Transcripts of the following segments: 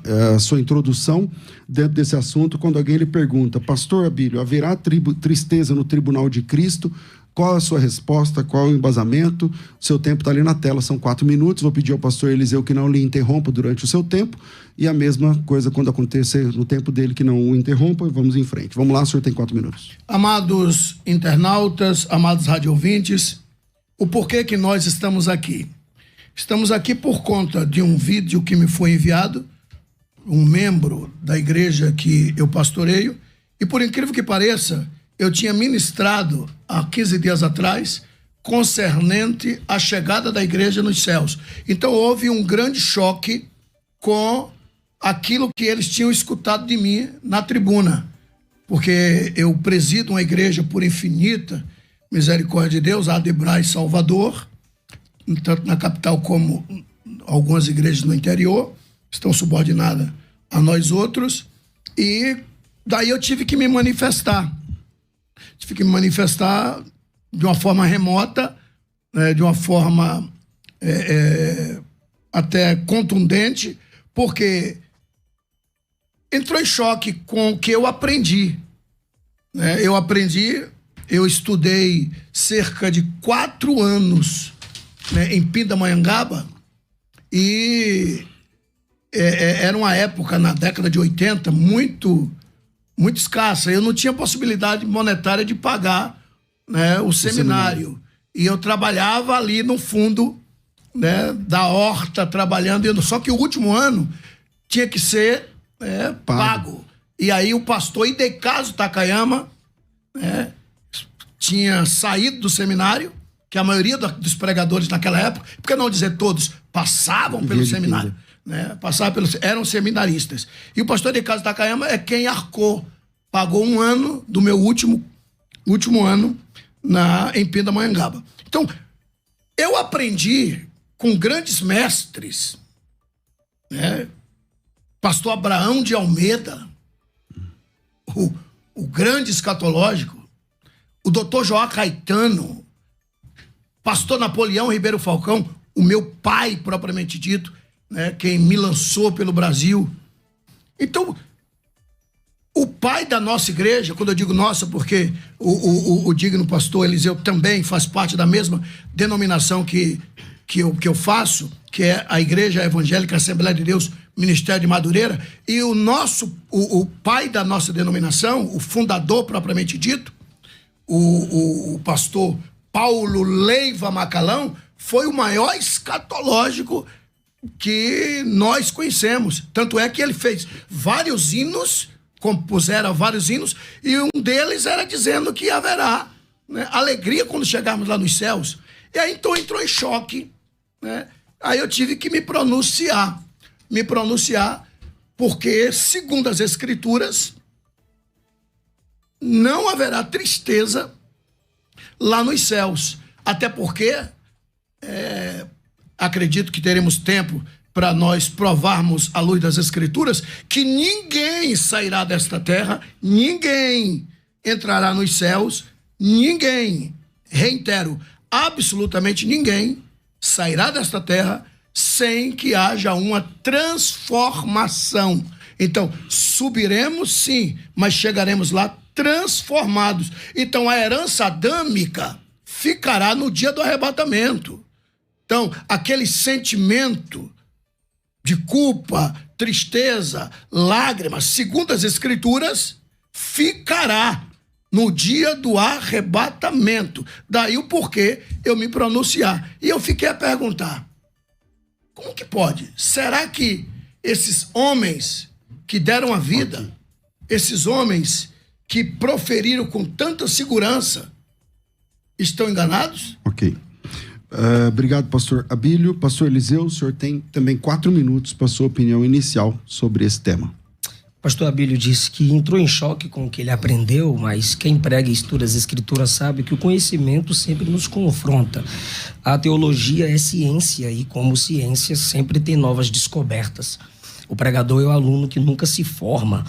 a sua introdução dentro desse assunto, quando alguém lhe pergunta: Pastor Abílio, haverá tristeza no tribunal de Cristo? Qual a sua resposta? Qual o embasamento? O seu tempo está ali na tela, são 4 minutos. Vou pedir ao pastor Eliseu que não lhe interrompa durante o seu tempo, e a mesma coisa quando acontecer no tempo dele, que não o interrompa. Vamos em frente. Vamos lá, o senhor tem 4 minutos. Amados internautas, amados radiovintes, o porquê que nós estamos aqui? Estamos aqui por conta de um vídeo que me foi enviado, um membro da igreja que eu pastoreio, e por incrível que pareça, eu tinha ministrado há 15 dias atrás concernente à chegada da igreja nos céus. Então houve um grande choque com aquilo que eles tinham escutado de mim na tribuna, porque eu presido uma igreja por infinita misericórdia de Deus, a Adebrais Salvador, tanto na capital como algumas igrejas no interior, estão subordinadas a nós outros, e daí eu tive que me manifestar. Tive que me manifestar de uma forma remota, de uma forma até contundente, porque entrou em choque com o que eu aprendi. Eu estudei cerca de 4 anos em Pindamonhangaba, e era uma época, na década de 80, muito escassa. Eu não tinha possibilidade monetária de pagar o seminário. E eu trabalhava ali no fundo da horta, trabalhando. Só que o último ano tinha que ser pago. E aí o pastor Idecaso Takayama tinha saído do seminário, que a maioria dos pregadores naquela época, por que não dizer todos, passavam pelo seminário. Eram seminaristas. E o pastor Idecaso Takayama é quem pagou 1 ano do meu último ano em Pindamonhangaba. Então, eu aprendi com grandes mestres, pastor Abraão de Almeida, o grande escatológico, o doutor João Caetano, pastor Napoleão Ribeiro Falcão, o meu pai propriamente dito, quem me lançou pelo Brasil. Então, o pai da nossa igreja, quando eu digo nossa, porque o digno pastor Eliseu também faz parte da mesma denominação que eu faço, que é a Igreja Evangélica Assembleia de Deus, Ministério de Madureira, e o pai da nossa denominação, o fundador propriamente dito, o pastor Paulo Leiva Macalão, foi o maior escatológico que nós conhecemos. Tanto é que ele fez vários hinos, compuseram vários hinos, e um deles era dizendo que haverá alegria quando chegarmos lá nos céus. E aí então entrou em choque, aí eu tive que me pronunciar, porque, segundo as Escrituras, não haverá tristeza lá nos céus. Até porque, acredito que teremos tempo para nós provarmos, à luz das Escrituras, que ninguém sairá desta terra, ninguém entrará nos céus, ninguém, reitero, absolutamente ninguém sairá desta terra sem que haja uma transformação. Então, subiremos sim, mas chegaremos lá transformados. Então, a herança adâmica ficará no dia do arrebatamento. Então, aquele sentimento de culpa, tristeza, lágrimas, segundo as Escrituras, ficará no dia do arrebatamento. Daí o porquê eu me pronunciar. E eu fiquei a perguntar, como que pode? Será que esses homens que deram a vida, esses homens que proferiram com tanta segurança, estão enganados? Ok. Obrigado, pastor Abílio. Pastor Eliseu, o senhor tem também 4 minutos para a sua opinião inicial sobre esse tema. Pastor Abílio disse que entrou em choque com o que ele aprendeu, mas quem prega e estuda as Escrituras sabe que o conhecimento sempre nos confronta. A teologia é ciência e, como ciência, sempre tem novas descobertas. O pregador é o aluno que nunca se forma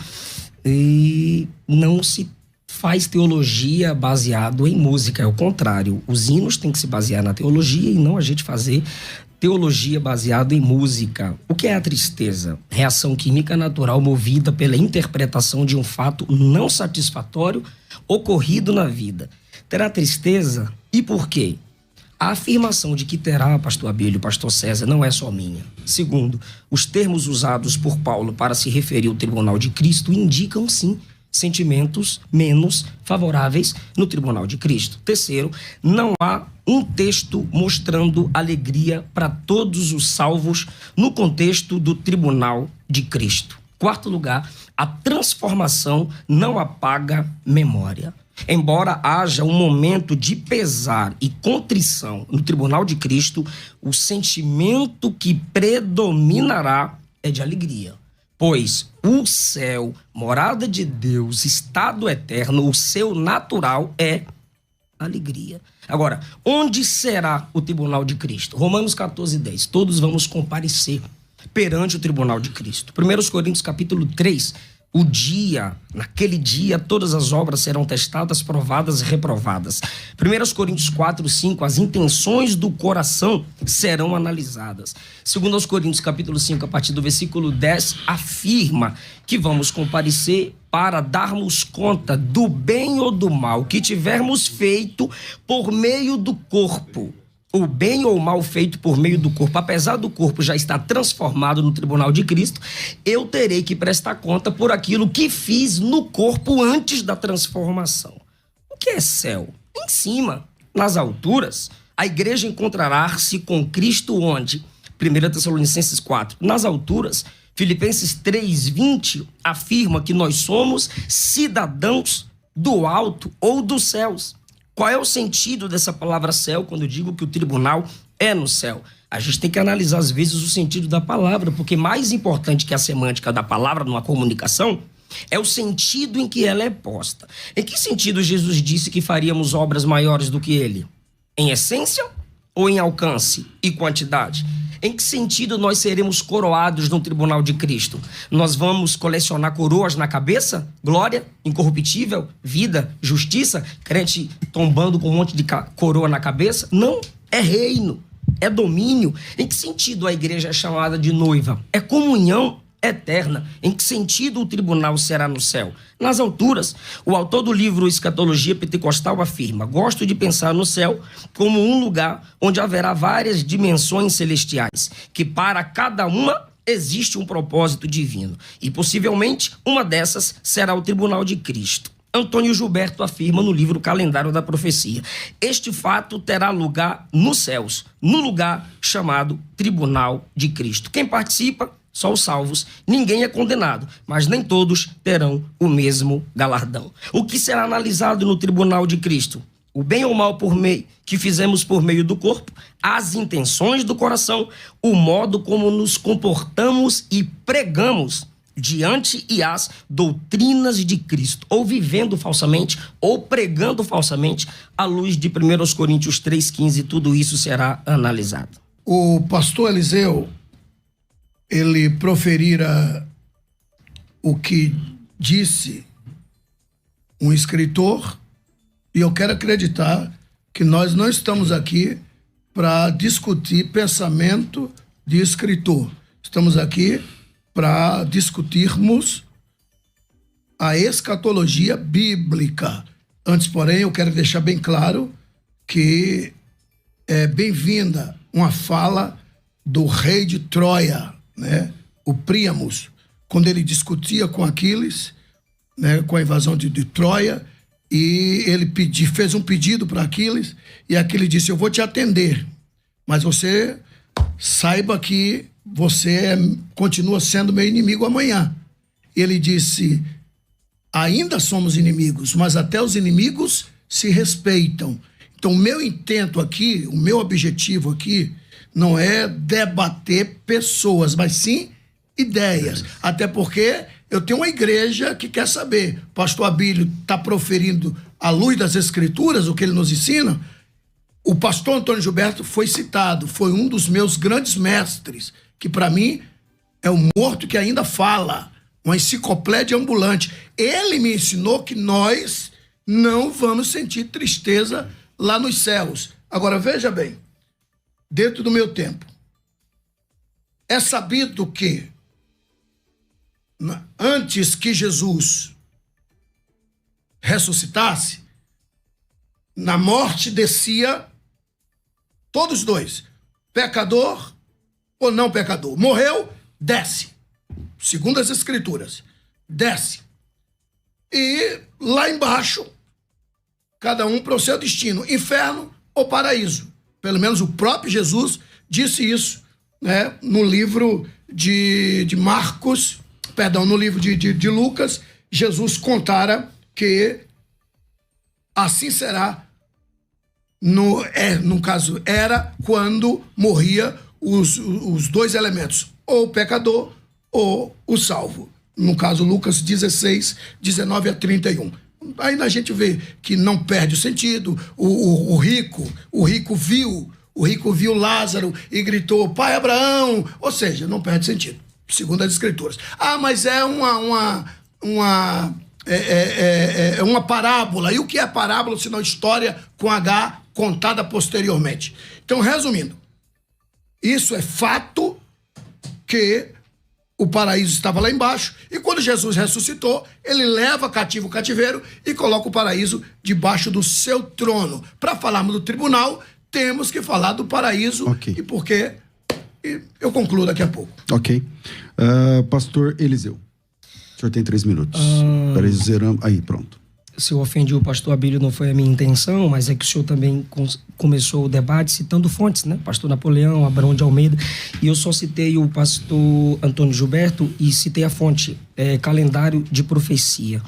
e não se faz teologia baseado em música, é o contrário. Os hinos têm que se basear na teologia e não a gente fazer teologia baseada em música. O que é a tristeza? Reação química natural movida pela interpretação de um fato não satisfatório ocorrido na vida. Terá tristeza? E por quê? A afirmação de que terá, pastor Abílio, pastor César, não é só minha. Segundo, os termos usados por Paulo para se referir ao tribunal de Cristo indicam, sim, sentimentos menos favoráveis no tribunal de Cristo. Terceiro, não há um texto mostrando alegria para todos os salvos no contexto do tribunal de Cristo. Quarto lugar, a transformação não apaga memória. Embora haja um momento de pesar e contrição no tribunal de Cristo, o sentimento que predominará é de alegria. Pois o céu, morada de Deus, estado eterno, o seu natural é alegria. Agora, onde será o tribunal de Cristo? Romanos 14:10. Todos vamos comparecer perante o tribunal de Cristo. 1 Coríntios capítulo 3. Naquele dia, todas as obras serão testadas, provadas e reprovadas. 1 Coríntios 4:5, as intenções do coração serão analisadas. 2 Coríntios capítulo 5, a partir do versículo 10, afirma que vamos comparecer para darmos conta do bem ou do mal que tivermos feito por meio do corpo. O bem ou o mal feito por meio do corpo, apesar do corpo já estar transformado no tribunal de Cristo, eu terei que prestar conta por aquilo que fiz no corpo antes da transformação. O que é céu? Em cima, nas alturas, a igreja encontrará-se com Cristo onde? 1 Tessalonicenses 4. Nas alturas, Filipenses 3:20 afirma que nós somos cidadãos do alto ou dos céus. Qual é o sentido dessa palavra céu quando eu digo que o tribunal é no céu? A gente tem que analisar, às vezes, o sentido da palavra, porque mais importante que a semântica da palavra numa comunicação é o sentido em que ela é posta. Em que sentido Jesus disse que faríamos obras maiores do que ele? Em essência ou em alcance e quantidade? Em que sentido nós seremos coroados no tribunal de Cristo? Nós vamos colecionar coroas na cabeça? Glória, incorruptível, vida, justiça? Crente tombando com um monte de coroa na cabeça? Não, é reino, é domínio. Em que sentido a igreja é chamada de noiva? É comunhão eterna. Em que sentido o tribunal será no céu? Nas alturas. O autor do livro Escatologia Pentecostal afirma: gosto de pensar no céu como um lugar onde haverá várias dimensões celestiais, que para cada uma existe um propósito divino. E possivelmente uma dessas será o tribunal de Cristo. Antônio Gilberto afirma no livro Calendário da Profecia: este fato terá lugar nos céus, no lugar chamado Tribunal de Cristo. Quem participa? Só os salvos. Ninguém é condenado, mas nem todos terão o mesmo galardão. O que será analisado no tribunal de Cristo? O bem ou mal que fizemos por meio do corpo, as intenções do coração, o modo como nos comportamos e pregamos diante e as doutrinas de Cristo, ou vivendo falsamente, ou pregando falsamente, à luz de 1 Coríntios 3:15, tudo isso será analisado. O pastor Eliseu, ele proferira o que disse um escritor, e eu quero acreditar que nós não estamos aqui para discutir pensamento de escritor. Estamos aqui para discutirmos a escatologia bíblica. Antes, porém, eu quero deixar bem claro que é bem-vinda uma fala do rei de Troia, né? O Príamos, quando ele discutia com Aquiles, né, com a invasão de Troia, e ele fez um pedido para Aquiles, e Aquiles disse: eu vou te atender, mas você saiba que você continua sendo meu inimigo amanhã. Ele disse: ainda somos inimigos, mas até os inimigos se respeitam. Então, o meu intento aqui, o meu objetivo aqui, não é debater pessoas, mas sim ideias. Até porque eu tenho uma igreja que quer saber. Pastor Abílio está proferindo à luz das Escrituras o que ele nos ensina. O pastor Antônio Gilberto foi citado, foi um dos meus grandes mestres, que para mim é o morto que ainda fala, uma enciclopédia ambulante. Ele me ensinou que nós não vamos sentir tristeza lá nos céus. Agora, veja bem, dentro do meu tempo, É sabido que antes que Jesus ressuscitasse, na morte descia todos dois, pecador ou não pecador. Morreu, desce. Segundo as Escrituras, desce. E lá embaixo, cada um para o seu destino, inferno ou paraíso. Pelo menos o próprio Jesus disse isso, né, no livro de Marcos, perdão, no livro de Lucas. Jesus contara que assim será, no caso, era quando morria os dois elementos, ou o pecador ou o salvo. No caso, Lucas 16, 19 a 31. Aí a gente vê que não perde o sentido. O rico viu Lázaro e gritou, pai Abraão, ou seja, não perde sentido, segundo as Escrituras. Mas é uma parábola. E o que é parábola, senão história com H contada posteriormente? Então, resumindo, isso é fato que o paraíso estava lá embaixo, e quando Jesus ressuscitou, ele leva cativo o cativeiro e coloca o paraíso debaixo do seu trono. Para falarmos do tribunal, temos que falar do paraíso, Okay. E porque eu concluo daqui a pouco. Ok. Pastor Eliseu, o senhor tem 3 minutos. Aí, pronto. Se eu ofendi o pastor Abílio, não foi a minha intenção, mas é que o senhor também começou o debate citando fontes, né? Pastor Napoleão, Abraão de Almeida, e eu só citei o pastor Antônio Gilberto e citei a fonte, Calendário de Profecia.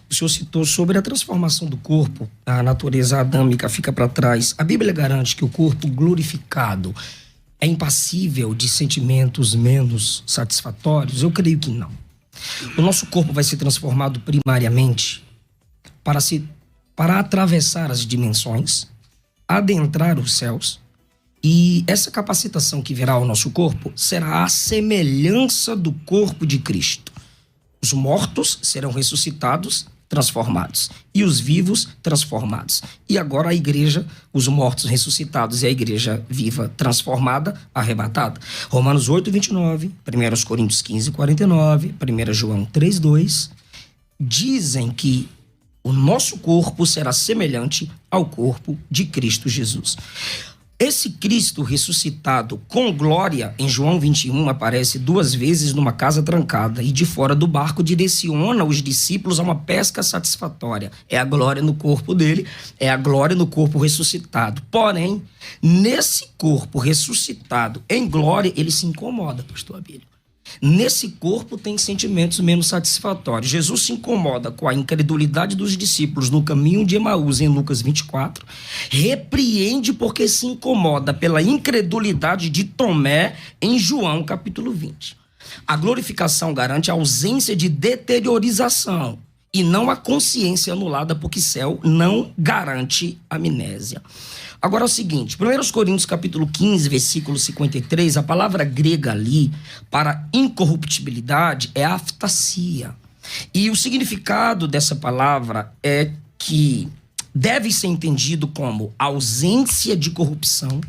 O senhor citou sobre a transformação do corpo, a natureza adâmica fica para trás. A Bíblia garante que o corpo glorificado é impassível de sentimentos menos satisfatórios? Eu creio que não. O nosso corpo vai ser transformado primariamente para atravessar as dimensões, adentrar os céus, e essa capacitação que virá ao nosso corpo será a semelhança do corpo de Cristo. Os mortos serão ressuscitados, transformados, e os vivos transformados. E agora a igreja, os mortos ressuscitados e a igreja viva transformada, arrebatada. Romanos 8, 29, 1 Coríntios 15, 49, 1 João 3, 2, dizem que o nosso corpo será semelhante ao corpo de Cristo Jesus. Esse Cristo ressuscitado com glória, em João 21, aparece 2 vezes numa casa trancada e de fora do barco direciona os discípulos a uma pesca satisfatória. É a glória no corpo dele, é a glória no corpo ressuscitado. Porém, nesse corpo ressuscitado em glória, ele se incomoda, pastor Abílio. Nesse corpo tem sentimentos menos satisfatórios. Jesus se incomoda com a incredulidade dos discípulos no caminho de Emaús, em Lucas 24. Repreende porque se incomoda pela incredulidade de Tomé, em João capítulo 20. A glorificação garante a ausência de deteriorização e não a consciência anulada, porque céu não garante amnésia. Agora é o seguinte, 1 Coríntios capítulo 15, versículo 53, a palavra grega ali para incorruptibilidade é aftasia. E o significado dessa palavra é que deve ser entendido como ausência de corrupção,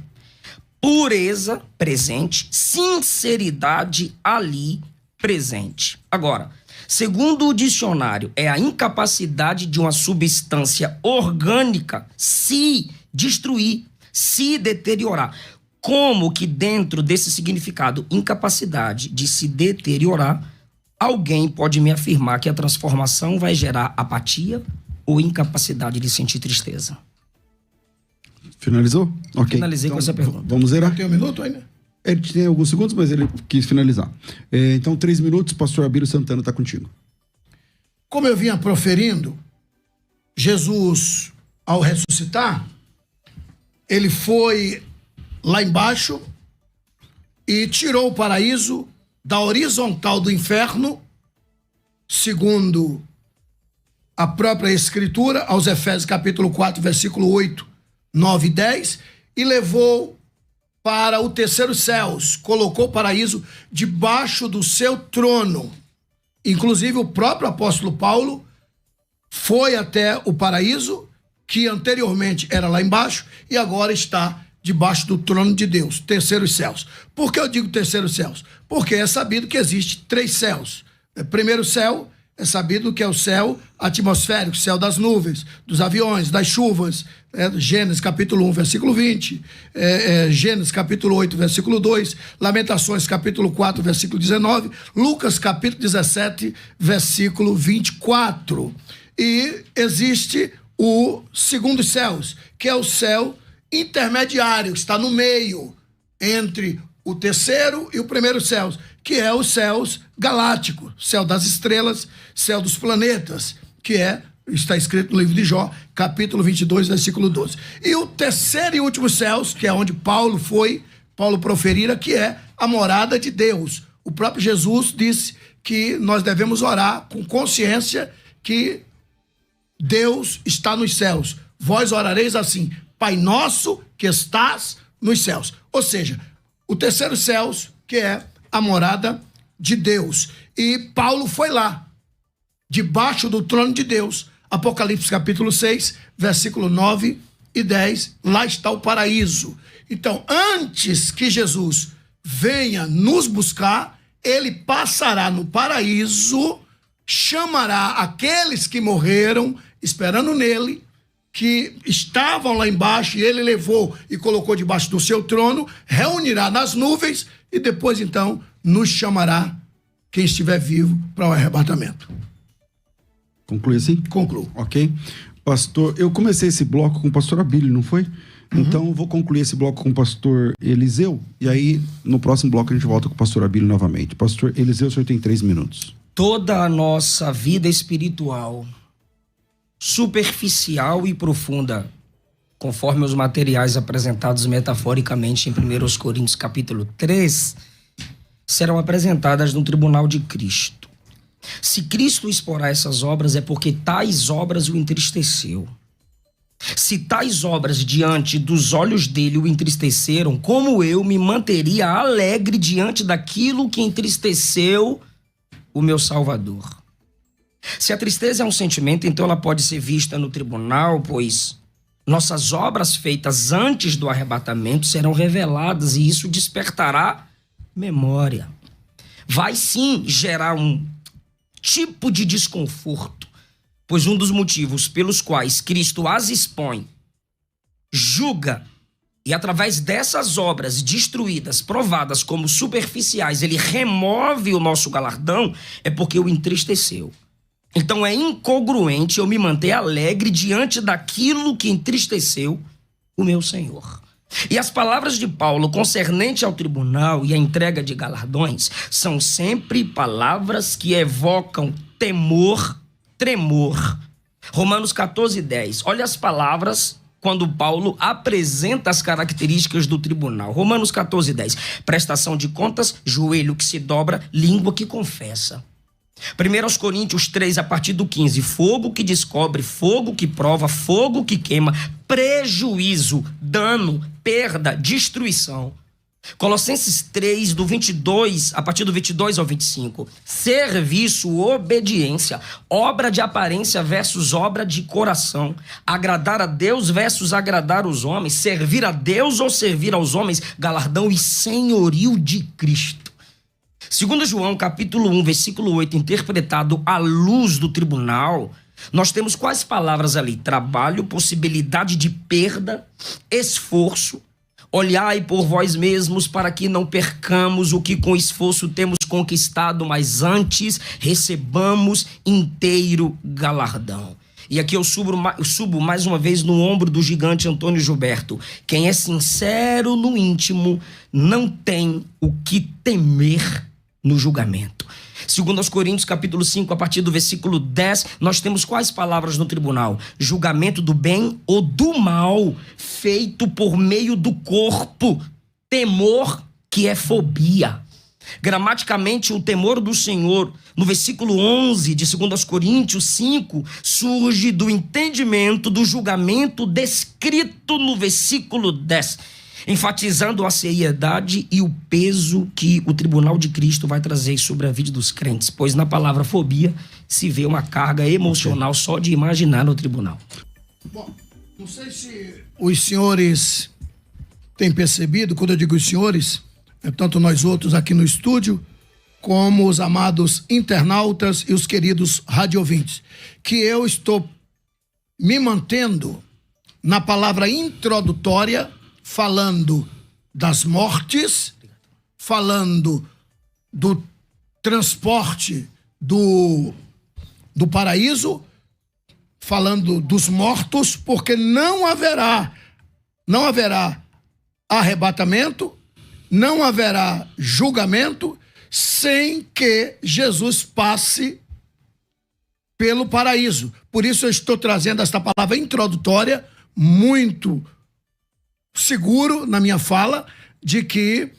pureza presente, sinceridade ali presente. Agora, segundo o dicionário, é a incapacidade de uma substância orgânica se destruir, se deteriorar. Como que dentro desse significado, incapacidade de se deteriorar, alguém pode me afirmar que a transformação vai gerar apatia ou incapacidade de sentir tristeza? Finalizou? Ok. Finalizei com essa pergunta. Vamos zerar? Tem 1 minuto ainda? Ele tem alguns segundos, mas ele quis finalizar. Então, 3 minutos, pastor Abílio Santana está contigo. Como eu vinha proferindo, Jesus, ao ressuscitar, ele foi lá embaixo e tirou o paraíso da horizontal do inferno, segundo a própria Escritura, aos Efésios capítulo 4, versículo 8, 9 e 10, e levou para o terceiro céus, colocou o paraíso debaixo do seu trono. Inclusive, o próprio apóstolo Paulo foi até o paraíso, que anteriormente era lá embaixo, e agora está debaixo do trono de Deus, terceiros céus. Por que eu digo terceiros céus? Porque é sabido que existe 3 céus. Primeiro céu é sabido que é o céu atmosférico, céu das nuvens, dos aviões, das chuvas. Gênesis capítulo 1, versículo 20. Gênesis capítulo 8, versículo 2. Lamentações capítulo 4, versículo 19. Lucas capítulo 17, versículo 24. E existe o segundo céus, que é o céu intermediário, que está no meio entre o terceiro e o primeiro céus, que é os céus galácticos, céu das estrelas, céu dos planetas, que está escrito no livro de Jó, capítulo 22, versículo 12. E o terceiro e último céus, que é onde Paulo proferira, que é a morada de Deus. O próprio Jesus disse que nós devemos orar com consciência que Deus está nos céus. Vós orareis assim: Pai nosso que estás nos céus. Ou seja, o terceiro céus, que é a morada de Deus. E Paulo foi lá, debaixo do trono de Deus. Apocalipse capítulo 6, versículo 9 e 10. Lá está o paraíso. Então, antes que Jesus venha nos buscar, ele passará no paraíso, chamará aqueles que morreram esperando nele, que estavam lá embaixo, e ele levou e colocou debaixo do seu trono, reunirá nas nuvens e depois então nos chamará quem estiver vivo para o arrebatamento. Conclui assim? Concluo. Ok. Pastor, eu comecei esse bloco com o pastor Abílio, não foi? Então, eu vou concluir esse bloco com o pastor Eliseu, e aí, no próximo bloco, a gente volta com o pastor Abílio novamente. Pastor Eliseu, o senhor tem 3 minutos. Toda a nossa vida espiritual, superficial e profunda, conforme os materiais apresentados metaforicamente em 1 Coríntios capítulo 3, serão apresentadas no tribunal de Cristo. Se Cristo exporá essas obras, é porque tais obras o entristeceu. Se tais obras diante dos olhos dele o entristeceram, como eu me manteria alegre diante daquilo que entristeceu o meu Salvador? Se a tristeza é um sentimento, então ela pode ser vista no tribunal, pois nossas obras feitas antes do arrebatamento serão reveladas e isso despertará memória. Vai sim gerar um tipo de desconforto, pois um dos motivos pelos quais Cristo as expõe, julga e através dessas obras destruídas, provadas como superficiais, ele remove o nosso galardão, é porque o entristeceu. Então é incongruente eu me manter alegre diante daquilo que entristeceu o meu Senhor. E as palavras de Paulo concernente ao tribunal e à entrega de galardões são sempre palavras que evocam temor, tremor. Romanos 14:10. Olha as palavras quando Paulo apresenta as características do tribunal. Romanos 14:10. Prestação de contas, joelho que se dobra, língua que confessa. 1 Coríntios 3, a partir do 15, fogo que descobre, fogo que prova, fogo que queima, prejuízo, dano, perda, destruição. Colossenses 3, do 22, a partir do 22 ao 25, serviço, obediência, obra de aparência versus obra de coração, agradar a Deus versus agradar os homens, servir a Deus ou servir aos homens, galardão e senhorio de Cristo. Segundo João, capítulo 1, versículo 8, interpretado à luz do tribunal, nós temos quais palavras ali? Trabalho, possibilidade de perda, esforço. Olhai por vós mesmos para que não percamos o que com esforço temos conquistado, mas antes recebamos inteiro galardão. E aqui eu subo mais uma vez no ombro do gigante Antônio Gilberto. Quem é sincero no íntimo não tem o que temer no julgamento. Segundo aos Coríntios, capítulo 5, a partir do versículo 10, nós temos quais palavras no tribunal? Julgamento do bem ou do mal, feito por meio do corpo. Temor, que é fobia. Gramaticamente, o temor do Senhor, no versículo 11 de 2 aos Coríntios 5, surge do entendimento do julgamento descrito no versículo 10. Enfatizando a seriedade e o peso que o tribunal de Cristo vai trazer sobre a vida dos crentes, pois na palavra fobia se vê uma carga emocional só de imaginar no tribunal. Bom, não sei se os senhores têm percebido, quando eu digo os senhores, tanto nós outros aqui no estúdio, como os amados internautas e os queridos radiovintes, que eu estou me mantendo na palavra introdutória, falando das mortes, falando do transporte do paraíso, falando dos mortos, porque não haverá arrebatamento, não haverá julgamento sem que Jesus passe pelo paraíso. Por isso eu estou trazendo esta palavra introdutória, muito seguro na minha fala, de que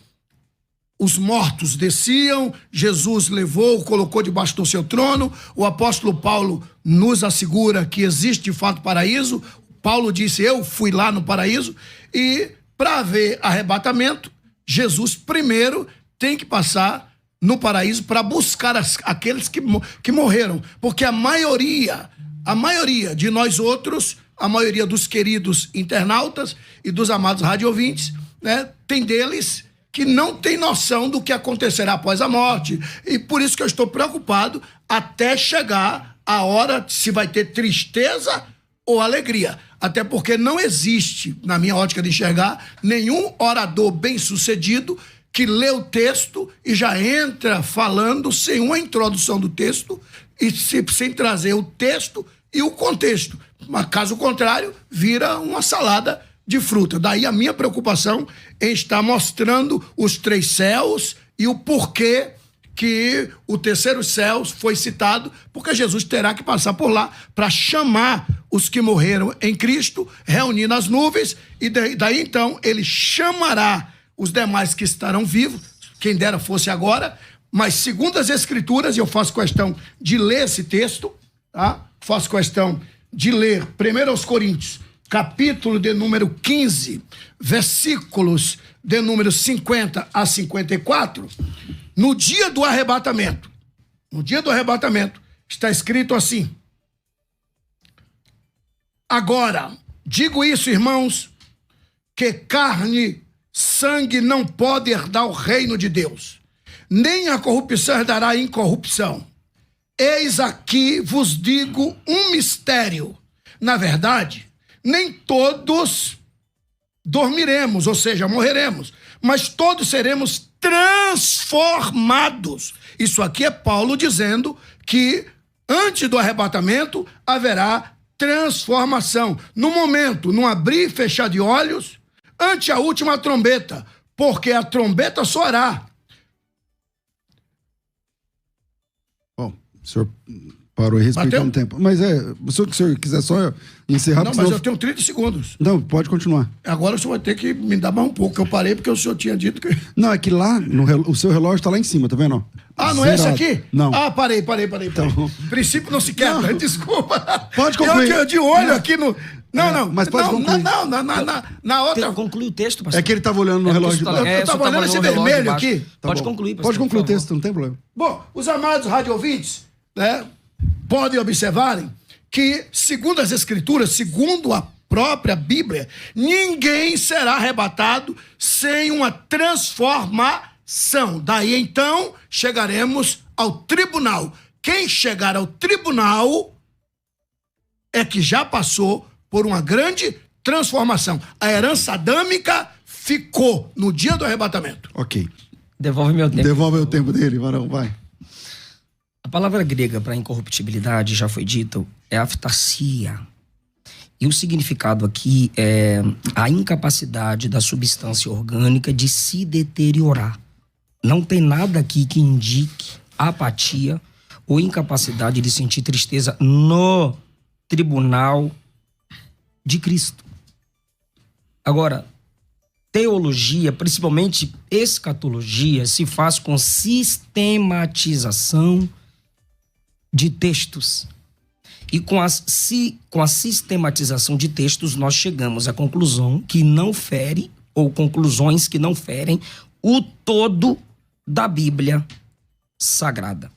os mortos desciam, Jesus levou, colocou debaixo do seu trono. O apóstolo Paulo nos assegura que existe de fato paraíso. Paulo disse, eu fui lá no paraíso. E para haver arrebatamento, Jesus primeiro tem que passar no paraíso para buscar aqueles que morreram. Porque a maioria de nós outros, a maioria dos queridos internautas e dos amados radiovintes, né, tem deles que não tem noção do que acontecerá após a morte. E por isso que eu estou preocupado até chegar a hora se vai ter tristeza ou alegria. Até porque não existe, na minha ótica de enxergar, nenhum orador bem-sucedido que lê o texto e já entra falando sem uma introdução do texto e sem trazer o texto e o contexto. Mas, caso contrário, vira uma salada de fruta. Daí a minha preocupação em estar mostrando os 3 céus e o porquê que o terceiro céu foi citado, porque Jesus terá que passar por lá para chamar os que morreram em Cristo, reunir nas nuvens, e daí então ele chamará os demais que estarão vivos, quem dera fosse agora, mas segundo as Escrituras, e eu faço questão de ler esse texto, tá? Faço questão de ler 1 Coríntios, capítulo de número 15, versículos de número 50 a 54, no dia do arrebatamento, está escrito assim: agora, digo isso, irmãos, que carne, sangue não pode herdar o reino de Deus, nem a corrupção herdará a incorrupção. Eis aqui vos digo um mistério. Na verdade, nem todos dormiremos, ou seja, morreremos, mas todos seremos transformados. Isso aqui é Paulo dizendo que antes do arrebatamento haverá transformação. No momento, num abrir e fechar de olhos, ante a última trombeta, porque a trombeta soará. Bom, o senhor parou aí respeitando o tempo. Mas se o senhor quiser só encerrar... Não, mas eu tenho 30 segundos. Não, pode continuar. Agora o senhor vai ter que me dar mais um pouco, eu parei porque o senhor tinha dito que... Não, é que lá, o seu relógio está lá em cima, tá vendo? Ah, não é esse aqui? Não. Ah, parei. Então... Princípio não se quebra, desculpa. Pode concluir. Eu de olho aqui no... Não. Mas pode concluir. Na outra... Conclui o texto, pastor. É que ele estava olhando no relógio. Eu estava olhando esse vermelho aqui. Pode concluir, pastor. Pode concluir o texto, não tem problema. Bom, os amados radiovintes, né, podem observarem que, segundo as Escrituras, segundo a própria Bíblia, ninguém será arrebatado sem uma transformação. Daí, então, chegaremos ao tribunal. Quem chegar ao tribunal é que já passou por uma grande transformação. A herança adâmica ficou no dia do arrebatamento. Ok. Devolve meu tempo. Devolve o tempo dele, varão, vai. A palavra grega para incorruptibilidade, já foi dito, é aftasia. E o significado aqui é a incapacidade da substância orgânica de se deteriorar. Não tem nada aqui que indique apatia ou incapacidade de sentir tristeza no tribunal de Cristo. Agora, teologia, principalmente escatologia, se faz com sistematização de textos. E com a sistematização de textos, nós chegamos à conclusão que não fere, ou conclusões que não ferem, o todo da Bíblia Sagrada.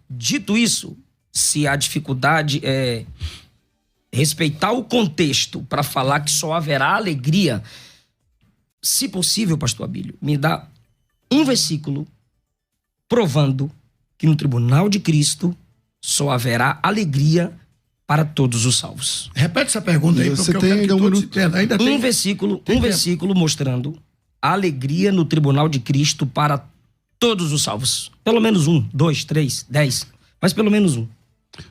Dito isso, se a dificuldade é respeitar o contexto para falar que só haverá alegria, se possível, pastor Abílio, me dá um versículo provando que no tribunal de Cristo só haverá alegria para todos os salvos. Repete essa pergunta aí, Você porque eu tem quero que ainda todos entendam. Ainda tem Um versículo mostrando a alegria no tribunal de Cristo para todos os salvos. Pelo menos 1, 2, 3, 10, mas pelo menos 1.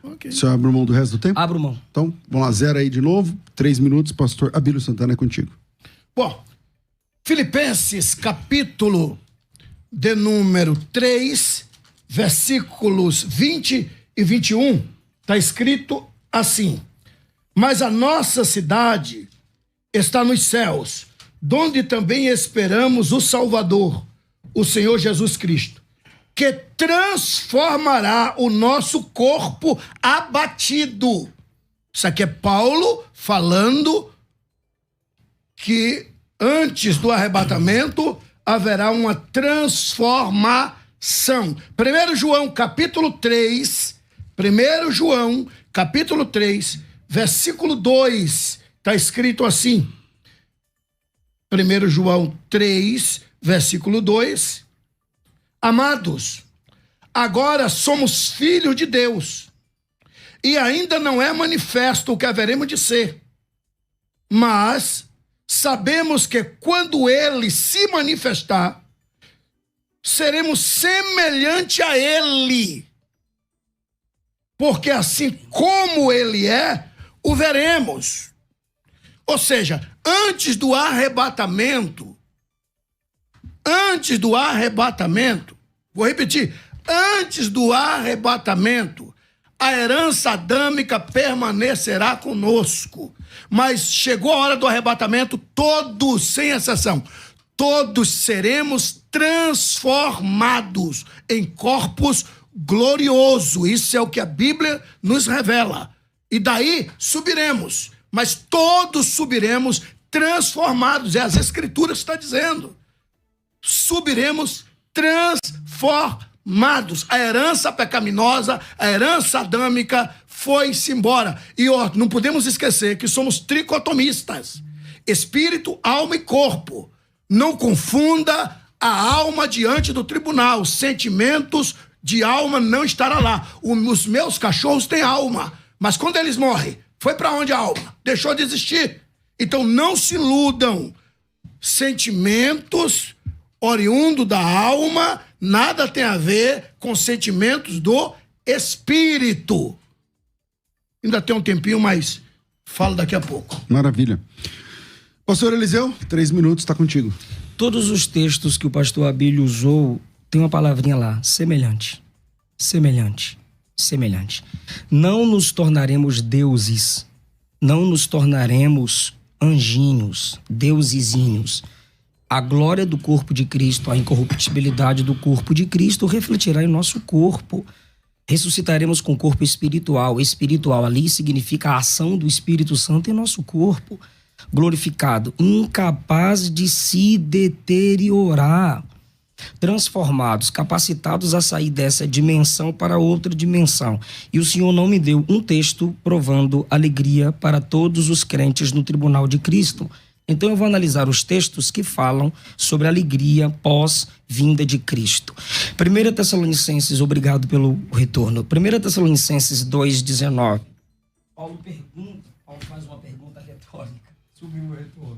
Okay. O senhor abre mão do resto do tempo? Abro mão. Então, vamos lá, zero aí de novo. 3 minutos, pastor Abílio Santana, é contigo. Bom, Filipenses, capítulo de número 3, versículos 20 e 21, está escrito assim: mas a nossa cidade está nos céus, donde também esperamos o Salvador, o Senhor Jesus Cristo, que transformará o nosso corpo abatido. Isso aqui é Paulo falando que antes do arrebatamento haverá uma transformação. 1 João, capítulo 3, 1 João, capítulo 3, versículo 2, está escrito assim. 1 João 3, versículo 2. Amados, agora somos filhos de Deus, e ainda não é manifesto o que haveremos de ser, mas sabemos que quando ele se manifestar, seremos semelhante a ele, porque assim como ele é, o veremos. Ou seja, antes do arrebatamento, vou repetir, antes do arrebatamento, a herança adâmica permanecerá conosco. Mas chegou a hora do arrebatamento, todos, sem exceção, todos seremos transformados em corpos gloriosos. Isso é o que a Bíblia nos revela. E daí subiremos, mas todos subiremos transformados. É as Escrituras que estão dizendo. Subiremos transformados. A herança pecaminosa, a herança adâmica foi-se embora. E não podemos esquecer que somos tricotomistas. Espírito, alma e corpo. Não confunda a alma diante do tribunal. Sentimentos de alma não estará lá. Os meus cachorros têm alma, mas quando eles morrem, foi para onde a alma? Deixou de existir. Então não se iludam. Sentimentos oriundo da alma nada tem a ver com sentimentos do espírito. Ainda tem um tempinho, mas falo daqui a pouco. Maravilha. Pastor Eliseu, 3 minutos, está contigo. Todos os textos que o pastor Abílio usou, tem uma palavrinha lá, semelhante. Semelhante. Semelhante. Não nos tornaremos deuses, não nos tornaremos anjinhos, deusezinhos. A glória do corpo de Cristo, a incorruptibilidade do corpo de Cristo refletirá em nosso corpo. Ressuscitaremos com o corpo espiritual. Espiritual ali significa a ação do Espírito Santo em nosso corpo. Glorificado, incapaz de se deteriorar. Transformados, capacitados a sair dessa dimensão para outra dimensão. E o Senhor não me deu um texto provando alegria para todos os crentes no tribunal de Cristo. Então eu vou analisar os textos que falam sobre a alegria pós-vinda de Cristo. 1 Tessalonicenses, obrigado pelo retorno. 1 Tessalonicenses 2,19. Paulo faz uma pergunta retórica. Subiu o retorno.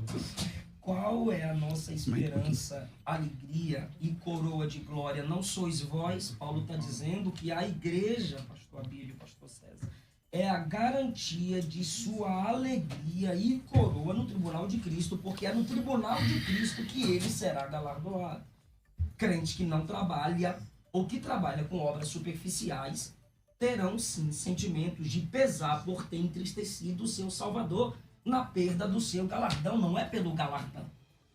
Qual é a nossa esperança, alegria e coroa de glória? Não sois vós, Paulo está dizendo que a igreja, pastor Abílio, pastor César, é a garantia de sua alegria e coroa no tribunal de Cristo, porque é no tribunal de Cristo que ele será galardoado. Crente que não trabalha ou que trabalha com obras superficiais terão sim sentimentos de pesar por ter entristecido o seu Salvador na perda do seu galardão. Não é pelo galardão,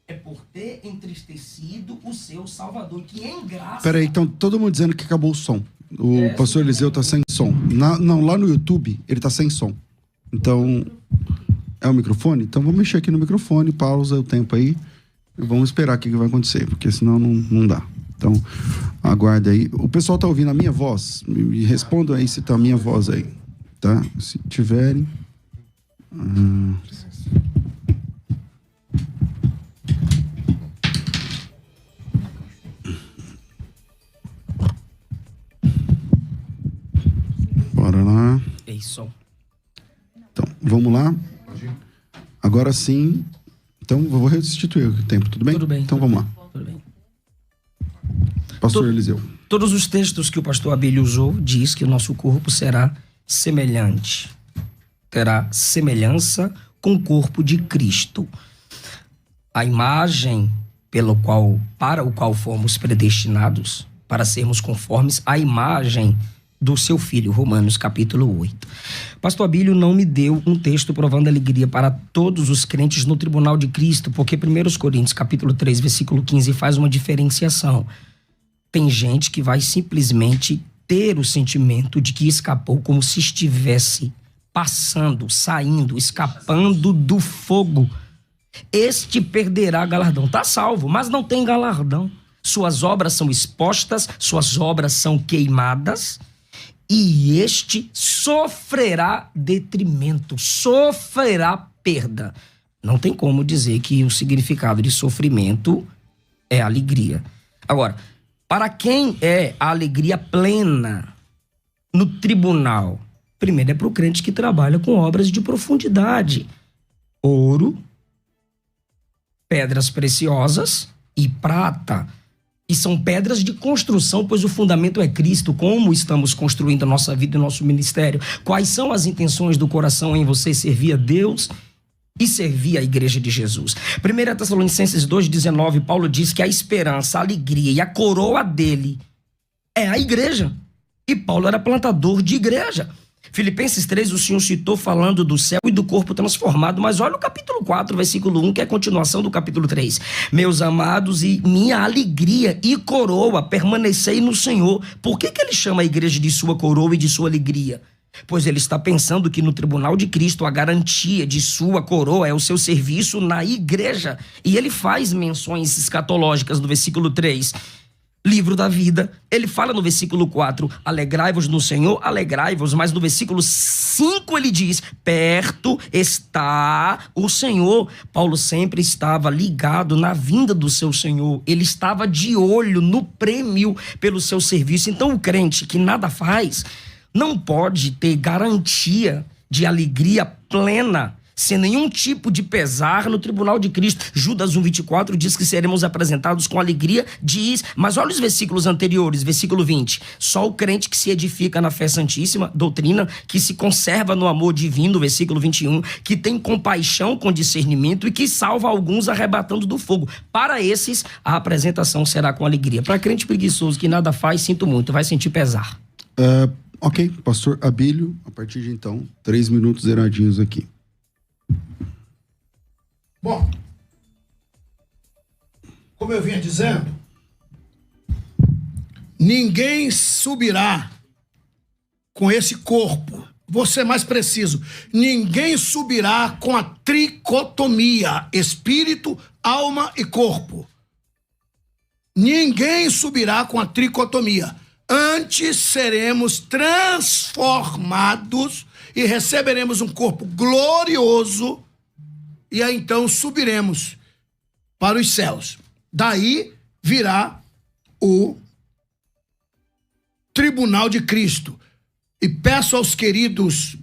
é por ter entristecido o seu Salvador, que em graça... Peraí, então todo mundo dizendo que acabou o som. O pastor Eliseu tá sem som. Não, lá no YouTube ele tá sem som. Então, é o microfone? Então vamos mexer aqui no microfone, pausa o tempo aí e vamos esperar o que vai acontecer, porque senão não dá. Então, aguarde aí. O pessoal tá ouvindo a minha voz? Me respondam aí se tá a minha voz aí, tá? Se tiverem... Ok, som. Então, vamos lá. Agora sim. Então, eu vou restituir o tempo, tudo bem? Tudo bem. Então, vamos lá. Tudo bem. Pastor Eliseu. Todos os textos que o pastor Abílio usou diz que o nosso corpo será semelhante. Terá semelhança com o corpo de Cristo. A imagem para o qual fomos predestinados, para sermos conformes à imagem do seu filho, Romanos capítulo 8. Pastor Abílio não me deu um texto provando alegria para todos os crentes no tribunal de Cristo, porque 1 Coríntios capítulo 3, versículo 15 faz uma diferenciação. Tem gente que vai simplesmente ter o sentimento de que escapou como se estivesse passando, saindo, escapando do fogo. Este perderá galardão. Está salvo, mas não tem galardão. Suas obras são expostas, suas obras são queimadas, e este sofrerá detrimento, sofrerá perda. Não tem como dizer que o significado de sofrimento é alegria. Agora, para quem é a alegria plena no tribunal? Primeiro é para o crente que trabalha com obras de profundidade. Ouro, pedras preciosas e prata. E são pedras de construção, pois o fundamento é Cristo. Como estamos construindo a nossa vida e o nosso ministério? Quais são as intenções do coração em você servir a Deus e servir a igreja de Jesus? 1 Tessalonicenses 2,19, Paulo diz que a esperança, a alegria e a coroa dele é a igreja. E Paulo era plantador de igreja. Filipenses 3, o Senhor citou falando do céu e do corpo transformado, mas olha o capítulo 4, versículo 1, que é a continuação do capítulo 3. Meus amados, e minha alegria e coroa, permanecei no Senhor. Por que ele chama a igreja de sua coroa e de sua alegria? Pois ele está pensando que no tribunal de Cristo a garantia de sua coroa é o seu serviço na igreja. E ele faz menções escatológicas no versículo 3. Livro da vida, ele fala no versículo 4, alegrai-vos no Senhor, alegrai-vos, mas no versículo 5 ele diz, perto está o Senhor. Paulo sempre estava ligado na vinda do seu Senhor, ele estava de olho no prêmio pelo seu serviço. Então o crente que nada faz, não pode ter garantia de alegria plena, sem nenhum tipo de pesar no tribunal de Cristo. Judas 1,24 diz que seremos apresentados com alegria, diz, mas olha os versículos anteriores, versículo 20, só o crente que se edifica na fé santíssima, doutrina, que se conserva no amor divino, versículo 21, que tem compaixão com discernimento e que salva alguns arrebatando do fogo. Para esses, a apresentação será com alegria. Para crente preguiçoso que nada faz, sinto muito, vai sentir pesar. Ok, pastor Abílio, a partir de então, 3 minutos zeradinhos aqui. Bom, como eu vinha dizendo, ninguém subirá com esse corpo. Vou ser mais preciso. Ninguém subirá com a tricotomia, espírito, alma e corpo. Ninguém subirá com a tricotomia. Antes seremos transformados e receberemos um corpo glorioso, e aí então subiremos para os céus. Daí virá o tribunal de Cristo. E peço aos queridos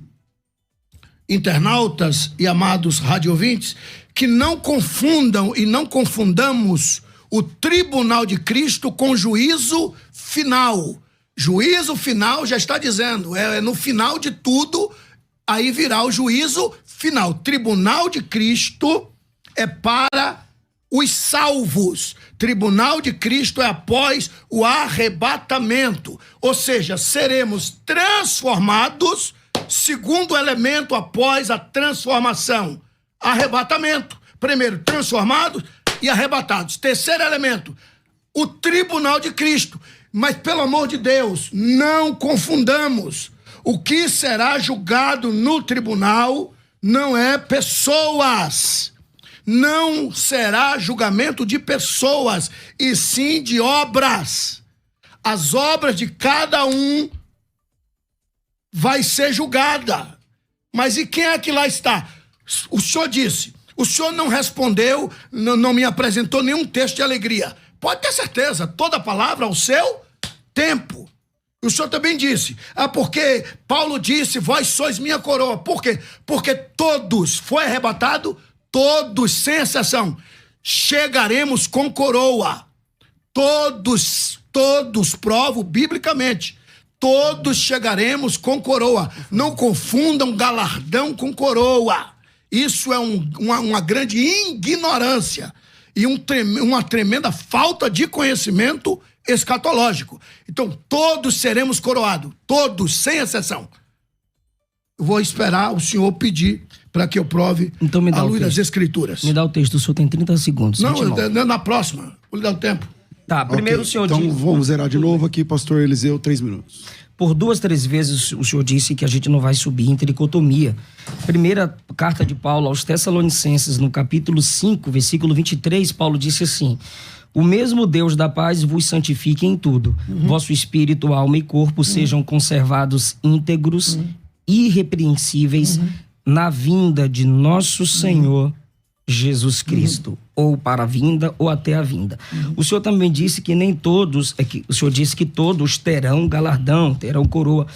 internautas e amados radiovintes que não confundam e não confundamos o tribunal de Cristo com juízo final. Juízo final já está dizendo, é no final de tudo, aí virá o juízo final. Tribunal de Cristo é para os salvos. Tribunal de Cristo é após o arrebatamento. Ou seja, seremos transformados, segundo elemento após a transformação. Arrebatamento. Primeiro, transformados e arrebatados. Terceiro elemento, o tribunal de Cristo. Mas, pelo amor de Deus, não confundamos. O que será julgado no tribunal não é pessoas. Não será julgamento de pessoas, e sim de obras. As obras de cada um vai ser julgada. Mas e quem é que lá está? O senhor disse, o senhor não respondeu, não me apresentou nenhum texto de alegria. Pode ter certeza, toda palavra ao seu tempo. O senhor também disse, porque Paulo disse, vós sois minha coroa. Por quê? Porque todos, foi arrebatado, todos, sem exceção, chegaremos com coroa. Todos, provo biblicamente, todos chegaremos com coroa. Não confundam galardão com coroa. Isso é uma grande ignorância e uma tremenda falta de conhecimento escatológico. Então, todos seremos coroados, todos, sem exceção. Eu vou esperar o senhor pedir para que eu prove então, à luz das Escrituras. Me dá o texto, o senhor tem 30 segundos. Não, na próxima, vou lhe dar o tempo. Tá, primeiro okay. O senhor então, diz... vamos zerar de novo aqui, pastor Eliseu, 3 minutos. Por 2, 3 vezes o senhor disse que a gente não vai subir em tricotomia. Primeira carta de Paulo aos Tessalonicenses, no capítulo 5, versículo 23, Paulo disse assim: o mesmo Deus da paz vos santifique em tudo. Vosso espírito, alma e corpo sejam conservados íntegros, irrepreensíveis, na vinda de nosso Senhor Jesus Cristo, ou para a vinda, ou até a vinda. O senhor também disse que nem todos, o senhor disse que todos terão galardão, terão coroa.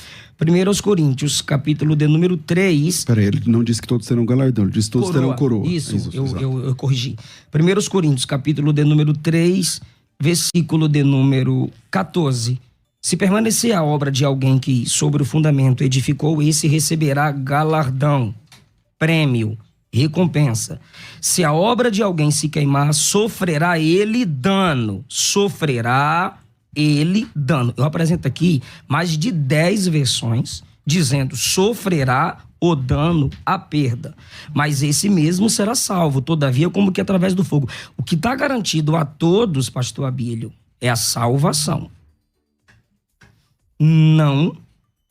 1 Coríntios, capítulo de número 3... Peraí, ele não disse que todos terão galardão, ele disse que todos terão coroa. Isso, eu corrigi. 1 Coríntios, capítulo de número 3, versículo de número 14. Se permanecer a obra de alguém que sobre o fundamento edificou, esse receberá galardão, prêmio, recompensa. Se a obra de alguém se queimar, sofrerá ele dano. Eu apresento aqui mais de 10 versões dizendo sofrerá o dano, a perda. Mas esse mesmo será salvo, todavia, como que através do fogo. O que está garantido a todos, pastor Abílio, é a salvação. Não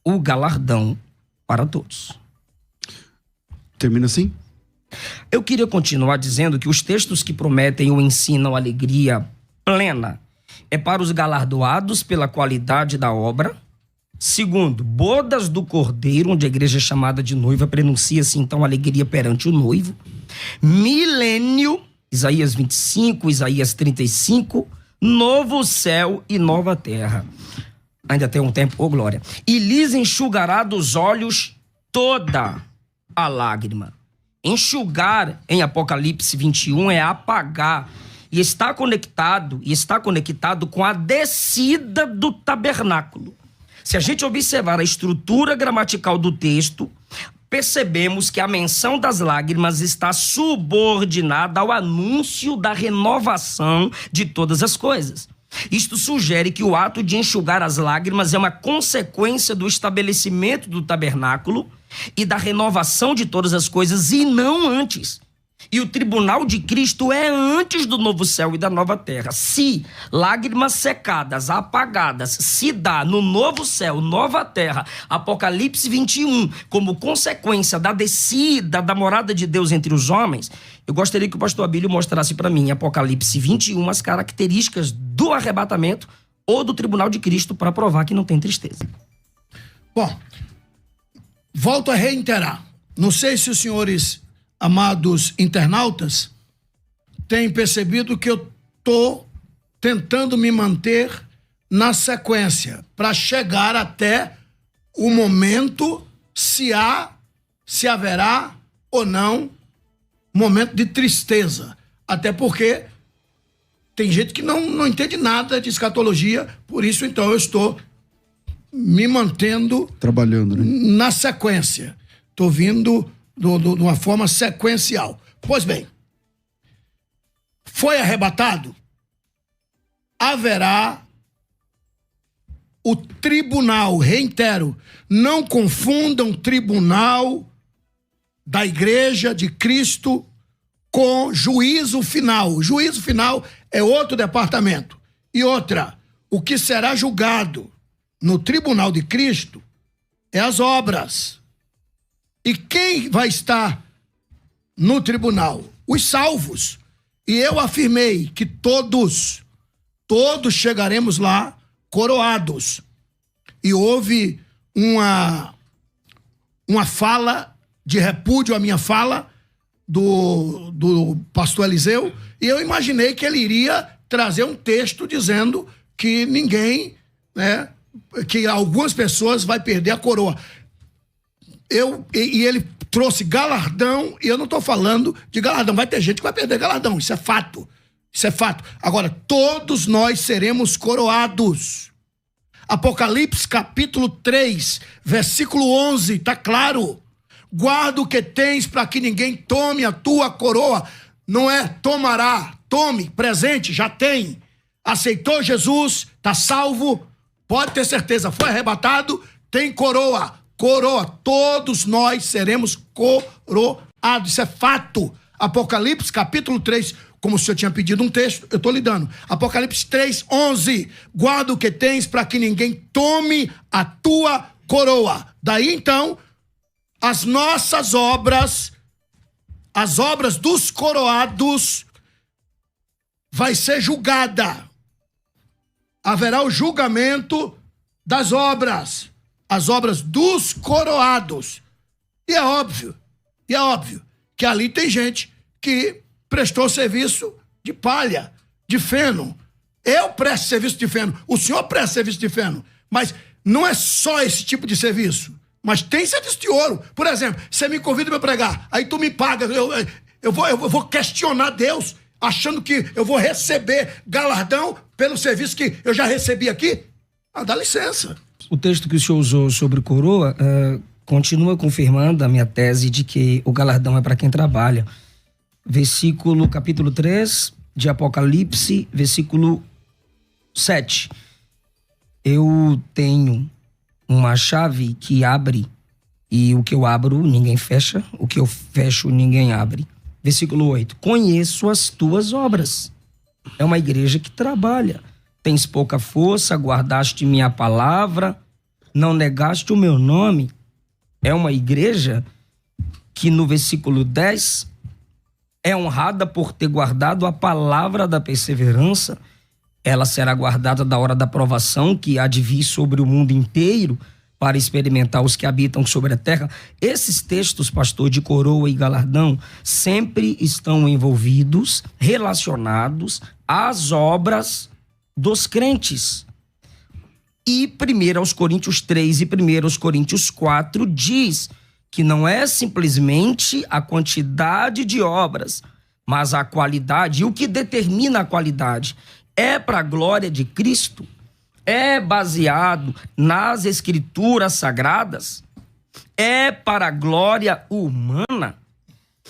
o galardão para todos. Termina assim? Eu queria continuar dizendo que os textos que prometem ou ensinam alegria plena é para os galardoados pela qualidade da obra. Segundo, bodas do Cordeiro, onde a igreja é chamada de noiva, prenuncia-se então alegria perante o noivo. Milênio, Isaías 25, Isaías 35, novo céu e nova terra. Ainda tem um tempo, glória. E lhes enxugará dos olhos toda a lágrima. Enxugar, em Apocalipse 21, é apagar. E está conectado com a descida do tabernáculo. Se a gente observar a estrutura gramatical do texto, percebemos que a menção das lágrimas está subordinada ao anúncio da renovação de todas as coisas. Isto sugere que o ato de enxugar as lágrimas é uma consequência do estabelecimento do tabernáculo e da renovação de todas as coisas, e não antes. E o tribunal de Cristo é antes do novo céu e da nova terra. Se lágrimas secadas, apagadas, se dá no novo céu, nova terra, Apocalipse 21, como consequência da descida da morada de Deus entre os homens, eu gostaria que o pastor Abílio mostrasse para mim, em Apocalipse 21, as características do arrebatamento ou do tribunal de Cristo para provar que não tem tristeza. Bom, volto a reiterar. Não sei se os senhores, amados internautas, têm percebido que eu estou tentando me manter na sequência para chegar até o momento se haverá ou não momento de tristeza. Até porque tem gente que não entende nada de escatologia, por isso então eu estou me mantendo trabalhando, né? Na sequência. Estou vindo de uma forma sequencial. Pois bem, foi arrebatado, haverá o tribunal, reitero, não confundam tribunal da Igreja de Cristo com juízo final. O juízo final é outro departamento. E outra, o que será julgado no tribunal de Cristo é as obras. E quem vai estar no tribunal? Os salvos. E eu afirmei que todos chegaremos lá coroados. E houve uma fala de repúdio à minha fala do pastor Eliseu, e eu imaginei que ele iria trazer um texto dizendo que ninguém, né, que algumas pessoas vai perder a coroa. E ele trouxe galardão, e eu não estou falando de galardão. Vai ter gente que vai perder galardão, isso é fato. Isso é fato. Agora, todos nós seremos coroados. Apocalipse capítulo 3, versículo 11, está claro. Guarda o que tens para que ninguém tome a tua coroa. Não é tomará, tome, presente, já tem. Aceitou Jesus, está salvo, pode ter certeza, foi arrebatado, tem coroa. Coroa, todos nós seremos coroados, isso é fato. Apocalipse capítulo 3, como o senhor tinha pedido um texto, eu estou lhe dando. Apocalipse 3, 11. Guarda o que tens para que ninguém tome a tua coroa. Daí então, as nossas obras, as obras dos coroados, vai ser julgada. Haverá o julgamento das obras, as obras dos coroados. E é óbvio que ali tem gente que prestou serviço de palha, de feno. Eu presto serviço de feno, o senhor presta serviço de feno, mas não é só esse tipo de serviço, mas tem serviço de ouro. Por exemplo, você me convida para pregar, aí tu me paga, eu vou questionar Deus, achando que eu vou receber galardão pelo serviço que eu já recebi aqui? Dá licença. O texto que o senhor usou sobre coroa continua confirmando a minha tese de que o galardão é para quem trabalha. Capítulo 3 de Apocalipse, versículo 7. Eu tenho uma chave que abre, e o que eu abro ninguém fecha, o que eu fecho ninguém abre. Versículo 8. Conheço as tuas obras. É uma igreja que trabalha. Tens pouca força, guardaste minha palavra, não negaste o meu nome. É uma igreja que no versículo 10 é honrada por ter guardado a palavra da perseverança. Ela será guardada da hora da provação que há de vir sobre o mundo inteiro para experimentar os que habitam sobre a terra. Esses textos, pastor, de coroa e galardão, sempre estão envolvidos, relacionados às obras dos crentes. E 1 Coríntios 3 e 1 Coríntios 4 diz que não é simplesmente a quantidade de obras, mas a qualidade. E o que determina a qualidade é para a glória de Cristo, é baseado nas escrituras sagradas, é para a glória humana.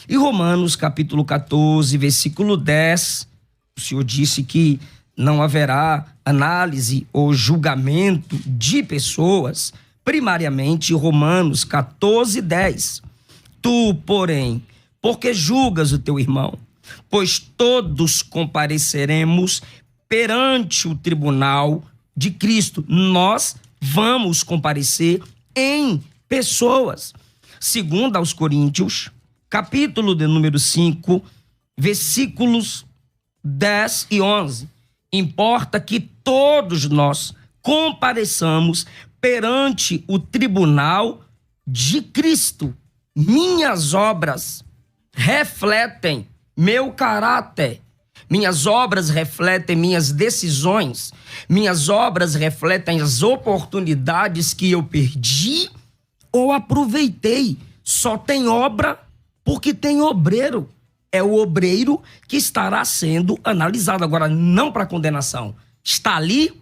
E Romanos capítulo 14, versículo 10, o Senhor disse que não haverá análise ou julgamento de pessoas. Primariamente, Romanos 14, 10. Tu, porém, porque julgas o teu irmão? Pois todos compareceremos perante o tribunal de Cristo. Nós vamos comparecer em pessoas. Segundo aos Coríntios, capítulo de número 5, versículos 10 e 11. Importa que todos nós compareçamos perante o tribunal de Cristo. Minhas obras refletem meu caráter. Minhas obras refletem minhas decisões. Minhas obras refletem as oportunidades que eu perdi ou aproveitei. Só tem obra porque tem obreiro. É o obreiro que estará sendo analisado. Agora, não para condenação. Está ali,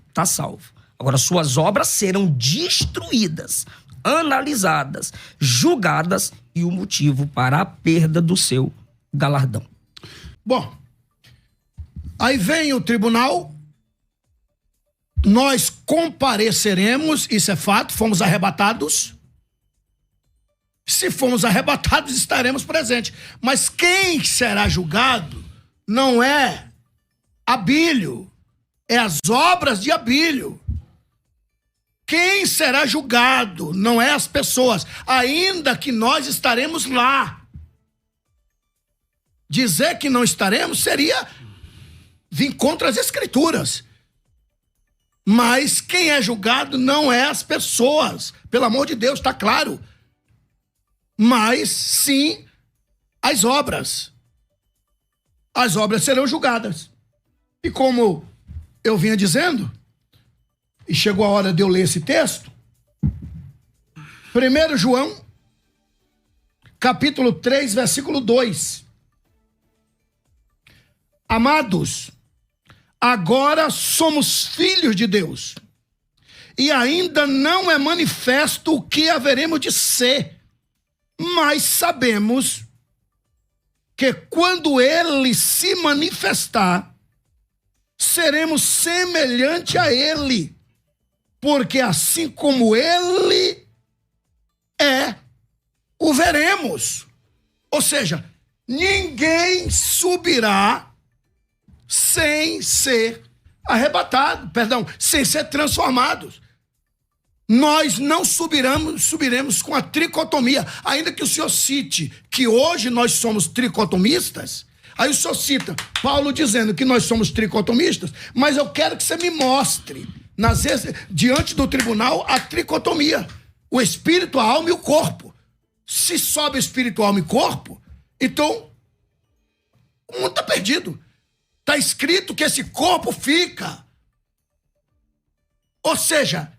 está salvo. Agora, suas obras serão destruídas, analisadas, julgadas e o motivo para a perda do seu galardão. Bom, aí vem o tribunal, nós compareceremos, isso é fato, fomos arrebatados. Se fomos arrebatados, estaremos presentes. Mas quem será julgado não é Abílio, é as obras de Abílio. Quem será julgado não é as pessoas, ainda que nós estaremos lá. Dizer que não estaremos seria vir contra as Escrituras. Mas quem é julgado não é as pessoas, pelo amor de Deus, está claro. Mas sim as obras. As obras serão julgadas. E como eu vinha dizendo, e chegou a hora de eu ler esse texto. 1 João, capítulo 3, versículo 2. Amados, agora somos filhos de Deus, e ainda não é manifesto o que haveremos de ser, mas sabemos que quando ele se manifestar, seremos semelhante a ele, porque assim como ele é, o veremos. Ou seja, ninguém subirá sem ser arrebatado, sem ser transformados. Nós não subiremos com a tricotomia, ainda que o senhor cite que hoje nós somos tricotomistas. Aí o senhor cita Paulo dizendo que nós somos tricotomistas, mas eu quero que você me mostre, diante do tribunal, a tricotomia. O espírito, a alma e o corpo. Se sobe espírito, alma e corpo, então o mundo está perdido. Está escrito que esse corpo fica. Ou seja,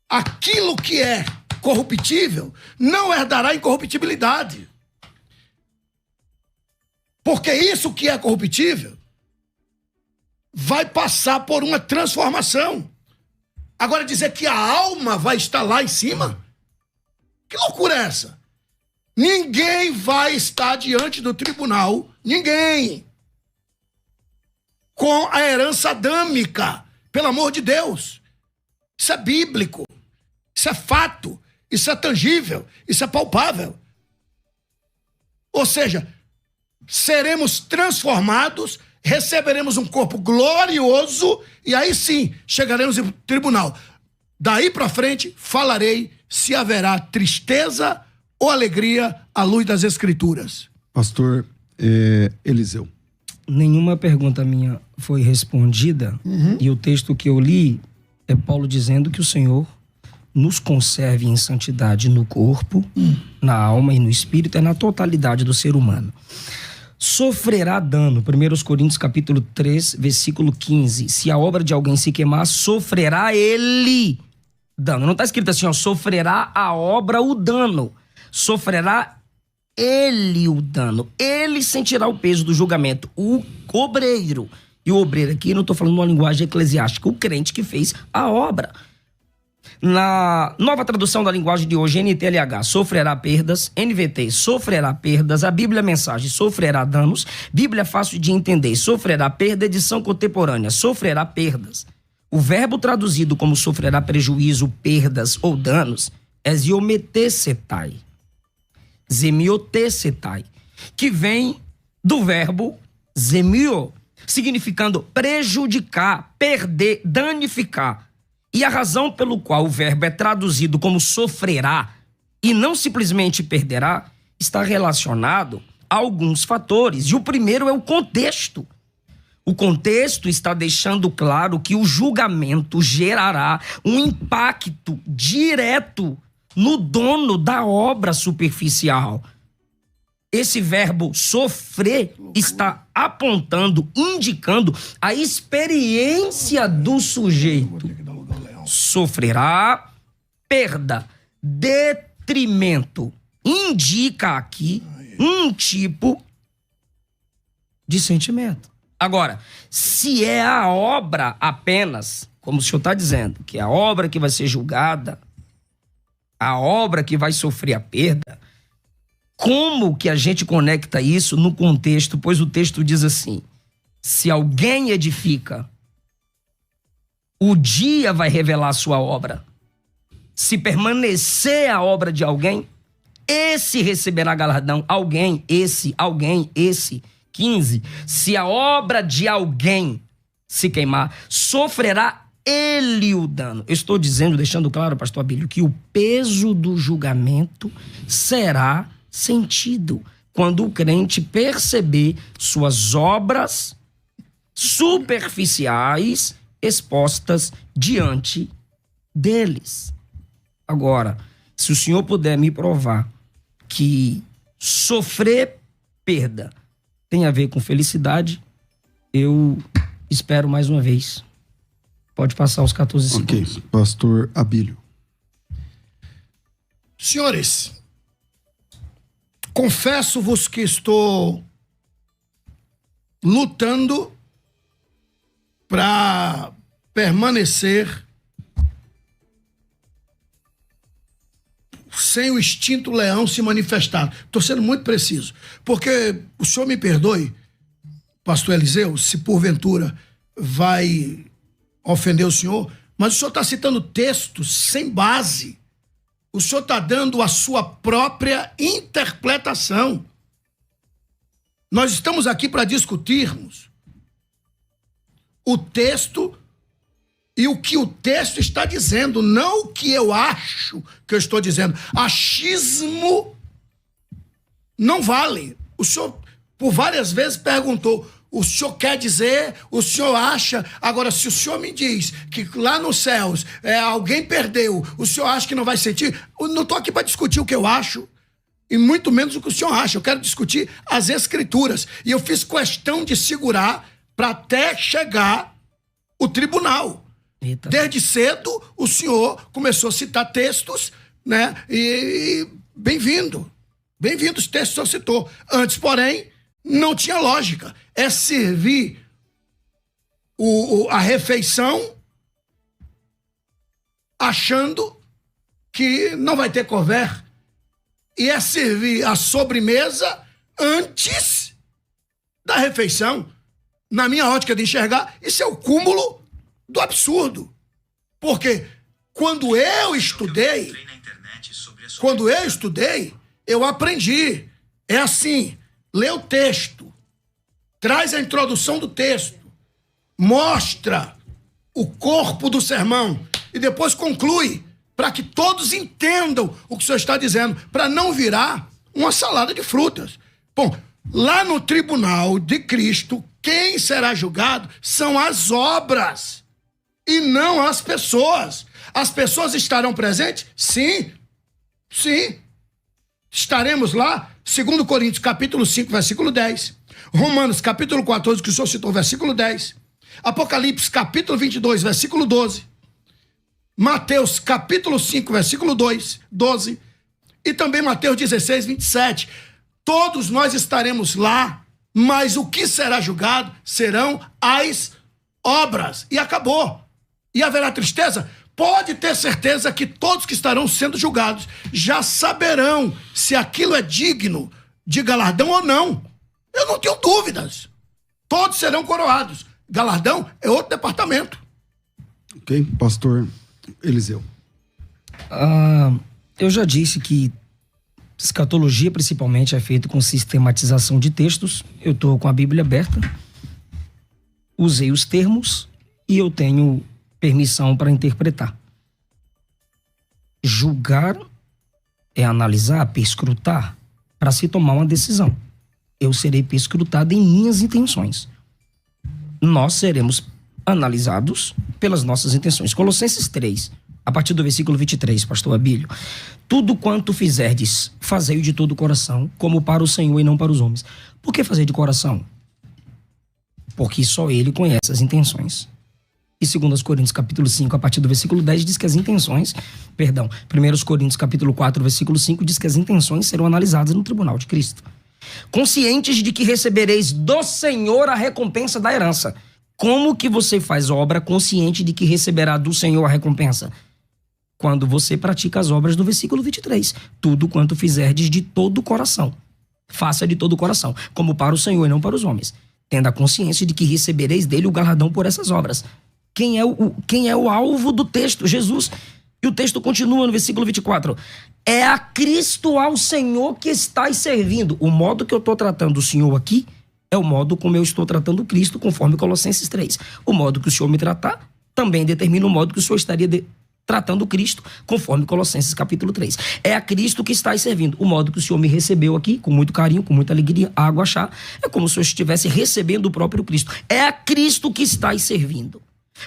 aquilo que é corruptível não herdará incorruptibilidade. Porque isso que é corruptível vai passar por uma transformação. Agora dizer que a alma vai estar lá em cima? Que loucura é essa? Ninguém vai estar diante do tribunal, ninguém, com a herança adâmica, pelo amor de Deus. Isso é bíblico, isso é fato, isso é tangível, isso é palpável. Ou seja, seremos transformados, receberemos um corpo glorioso e aí sim chegaremos ao tribunal. Daí para frente falarei se haverá tristeza ou alegria à luz das Escrituras. Pastor Eliseu. Nenhuma pergunta minha foi respondida. E o texto que eu li é Paulo dizendo que o Senhor nos conserve em santidade no corpo, na alma e no espírito, é na totalidade do ser humano. Sofrerá dano, 1 Coríntios capítulo 3, versículo 15. Se a obra de alguém se queimar, sofrerá ele dano. Não está escrito assim, ó, sofrerá a obra o dano. Sofrerá ele o dano. Ele sentirá o peso do julgamento. O obreiro. E o obreiro aqui, não estou falando numa linguagem eclesiástica, o crente que fez a obra. Na nova tradução da linguagem de hoje, NTLH, sofrerá perdas, NVT, sofrerá perdas, a Bíblia Mensagem, sofrerá danos, Bíblia Fácil de Entender, sofrerá perda, edição contemporânea, sofrerá perdas. O verbo traduzido como sofrerá prejuízo, perdas ou danos é ziometesetai, zemiotesetai, que vem do verbo zemio, significando prejudicar, perder, danificar. E a razão pelo qual o verbo é traduzido como sofrerá e não simplesmente perderá está relacionado a alguns fatores. E o primeiro é o contexto. O contexto está deixando claro que o julgamento gerará um impacto direto no dono da obra superficial. Esse verbo sofrer está apontando, indicando a experiência do sujeito. Sofrerá perda, detrimento. Indica aqui um tipo de sentimento. Agora, se é a obra apenas, como o senhor está dizendo, que é a obra que vai ser julgada, a obra que vai sofrer a perda, como que a gente conecta isso no contexto? Pois o texto diz assim: se alguém edifica, o dia vai revelar a sua obra. Se permanecer a obra de alguém, esse receberá galardão. Alguém, esse. 15. Se a obra de alguém se queimar, sofrerá ele o dano. Eu estou dizendo, deixando claro, pastor Abílio, que o peso do julgamento será sentido quando o crente perceber suas obras superficiais expostas diante deles. Agora, se o senhor puder me provar que sofrer perda tem a ver com felicidade, eu espero mais uma vez Pode passar os 14 segundos. Ok, pastor Abílio. Senhores, confesso-vos que estou lutando para permanecer sem o instinto leão se manifestar. Estou sendo muito preciso, porque o senhor me perdoe, pastor Eliseu, se porventura vai ofender o senhor, mas o senhor está citando textos sem base. O senhor está dando a sua própria interpretação. Nós estamos aqui para discutirmos o texto e o que o texto está dizendo, não o que eu acho que eu estou dizendo. Achismo não vale. O senhor, por várias vezes, perguntou: o senhor quer dizer, o senhor acha? Agora, se o senhor me diz que lá nos céus alguém perdeu, o senhor acha que não vai sentir? Eu não estou aqui para discutir o que eu acho, e muito menos o que o senhor acha. Eu quero discutir as escrituras. E eu fiz questão de segurar para até chegar o tribunal. Eita. Desde cedo, o senhor começou a citar textos, né? E bem-vindo. Bem-vindo os textos que o senhor citou. Antes, porém, não tinha lógica. É servir a refeição achando que não vai ter couvert. E é servir a sobremesa antes da refeição. Na minha ótica de enxergar, isso é o cúmulo do absurdo. Porque quando eu estudei, eu aprendi. É assim, lê o texto, traz a introdução do texto, mostra o corpo do sermão e depois conclui, para que todos entendam o que o senhor está dizendo, para não virar uma salada de frutas. Bom, lá no tribunal de Cristo, quem será julgado são as obras e não as pessoas. As pessoas estarão presentes? Sim. Sim. Estaremos lá, 2 Coríntios capítulo 5, versículo 10. Romanos capítulo 14, que o senhor citou, versículo 10. Apocalipse capítulo 22, versículo 12. Mateus capítulo 5, versículo 12. E também Mateus 16, 27. Todos nós estaremos lá, mas o que será julgado serão as obras. E acabou. E haverá tristeza? Pode ter certeza que todos que estarão sendo julgados já saberão se aquilo é digno de galardão ou não. Eu não tenho dúvidas. Todos serão coroados. Galardão é outro departamento. Ok, pastor Eliseu. Eu já disse que escatologia, principalmente, é feita com sistematização de textos. Eu estou com a Bíblia aberta, usei os termos e eu tenho permissão para interpretar. Julgar é analisar, perscrutar, para se tomar uma decisão. Eu serei perscrutado em minhas intenções. Nós seremos analisados pelas nossas intenções. Colossenses 3, a partir do versículo 23, pastor Abílio. Tudo quanto fizerdes, fazei-o de todo o coração, como para o Senhor e não para os homens. Por que fazer de coração? Porque só ele conhece as intenções. E 2 Coríntios capítulo 5, a partir do versículo 10, diz que as intenções, 1 Coríntios capítulo 4, versículo 5, diz que as intenções serão analisadas no tribunal de Cristo. Conscientes de que recebereis do Senhor a recompensa da herança. Como que você faz obra consciente de que receberá do Senhor a recompensa? Quando você pratica as obras do versículo 23. Tudo quanto fizerdes de todo o coração. Faça de todo o coração, como para o Senhor e não para os homens. Tendo a consciência de que recebereis dele o galardão por essas obras. Quem é o alvo do texto? Jesus. E o texto continua no versículo 24. É a Cristo, ao Senhor, que estáis servindo. O modo que eu estou tratando o Senhor aqui é o modo como eu estou tratando Cristo, conforme Colossenses 3. O modo que o Senhor me tratar também determina o modo que o Senhor estaria tratando Cristo, conforme Colossenses capítulo 3. É a Cristo que estáis servindo. O modo que o Senhor me recebeu aqui, com muito carinho, com muita alegria, água, chá, é como se eu estivesse recebendo o próprio Cristo. É a Cristo que estáis servindo.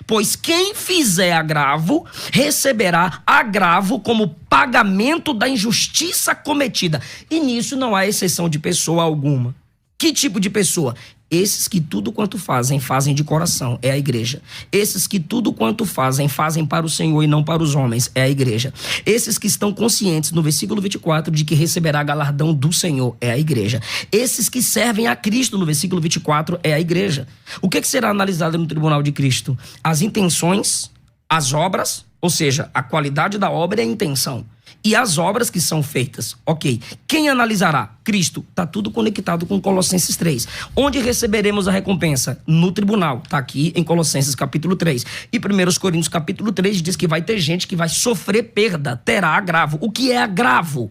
Pois quem fizer agravo, receberá agravo como pagamento da injustiça cometida. E nisso não há exceção de pessoa alguma. Que tipo de pessoa? Esses que tudo quanto fazem, fazem de coração, é a igreja. Esses que tudo quanto fazem, fazem para o Senhor e não para os homens, é a igreja. Esses que estão conscientes, no versículo 24, de que receberá galardão do Senhor, é a igreja. Esses que servem a Cristo, no versículo 24, é a igreja. O que será analisado no tribunal de Cristo? As intenções, as obras, ou seja, a qualidade da obra e a intenção. E as obras que são feitas, ok. Quem analisará? Cristo. Está tudo conectado com Colossenses 3. Onde receberemos a recompensa? No tribunal. Está aqui em Colossenses capítulo 3. E 1 Coríntios capítulo 3 diz que vai ter gente que vai sofrer perda, terá agravo. O que é agravo?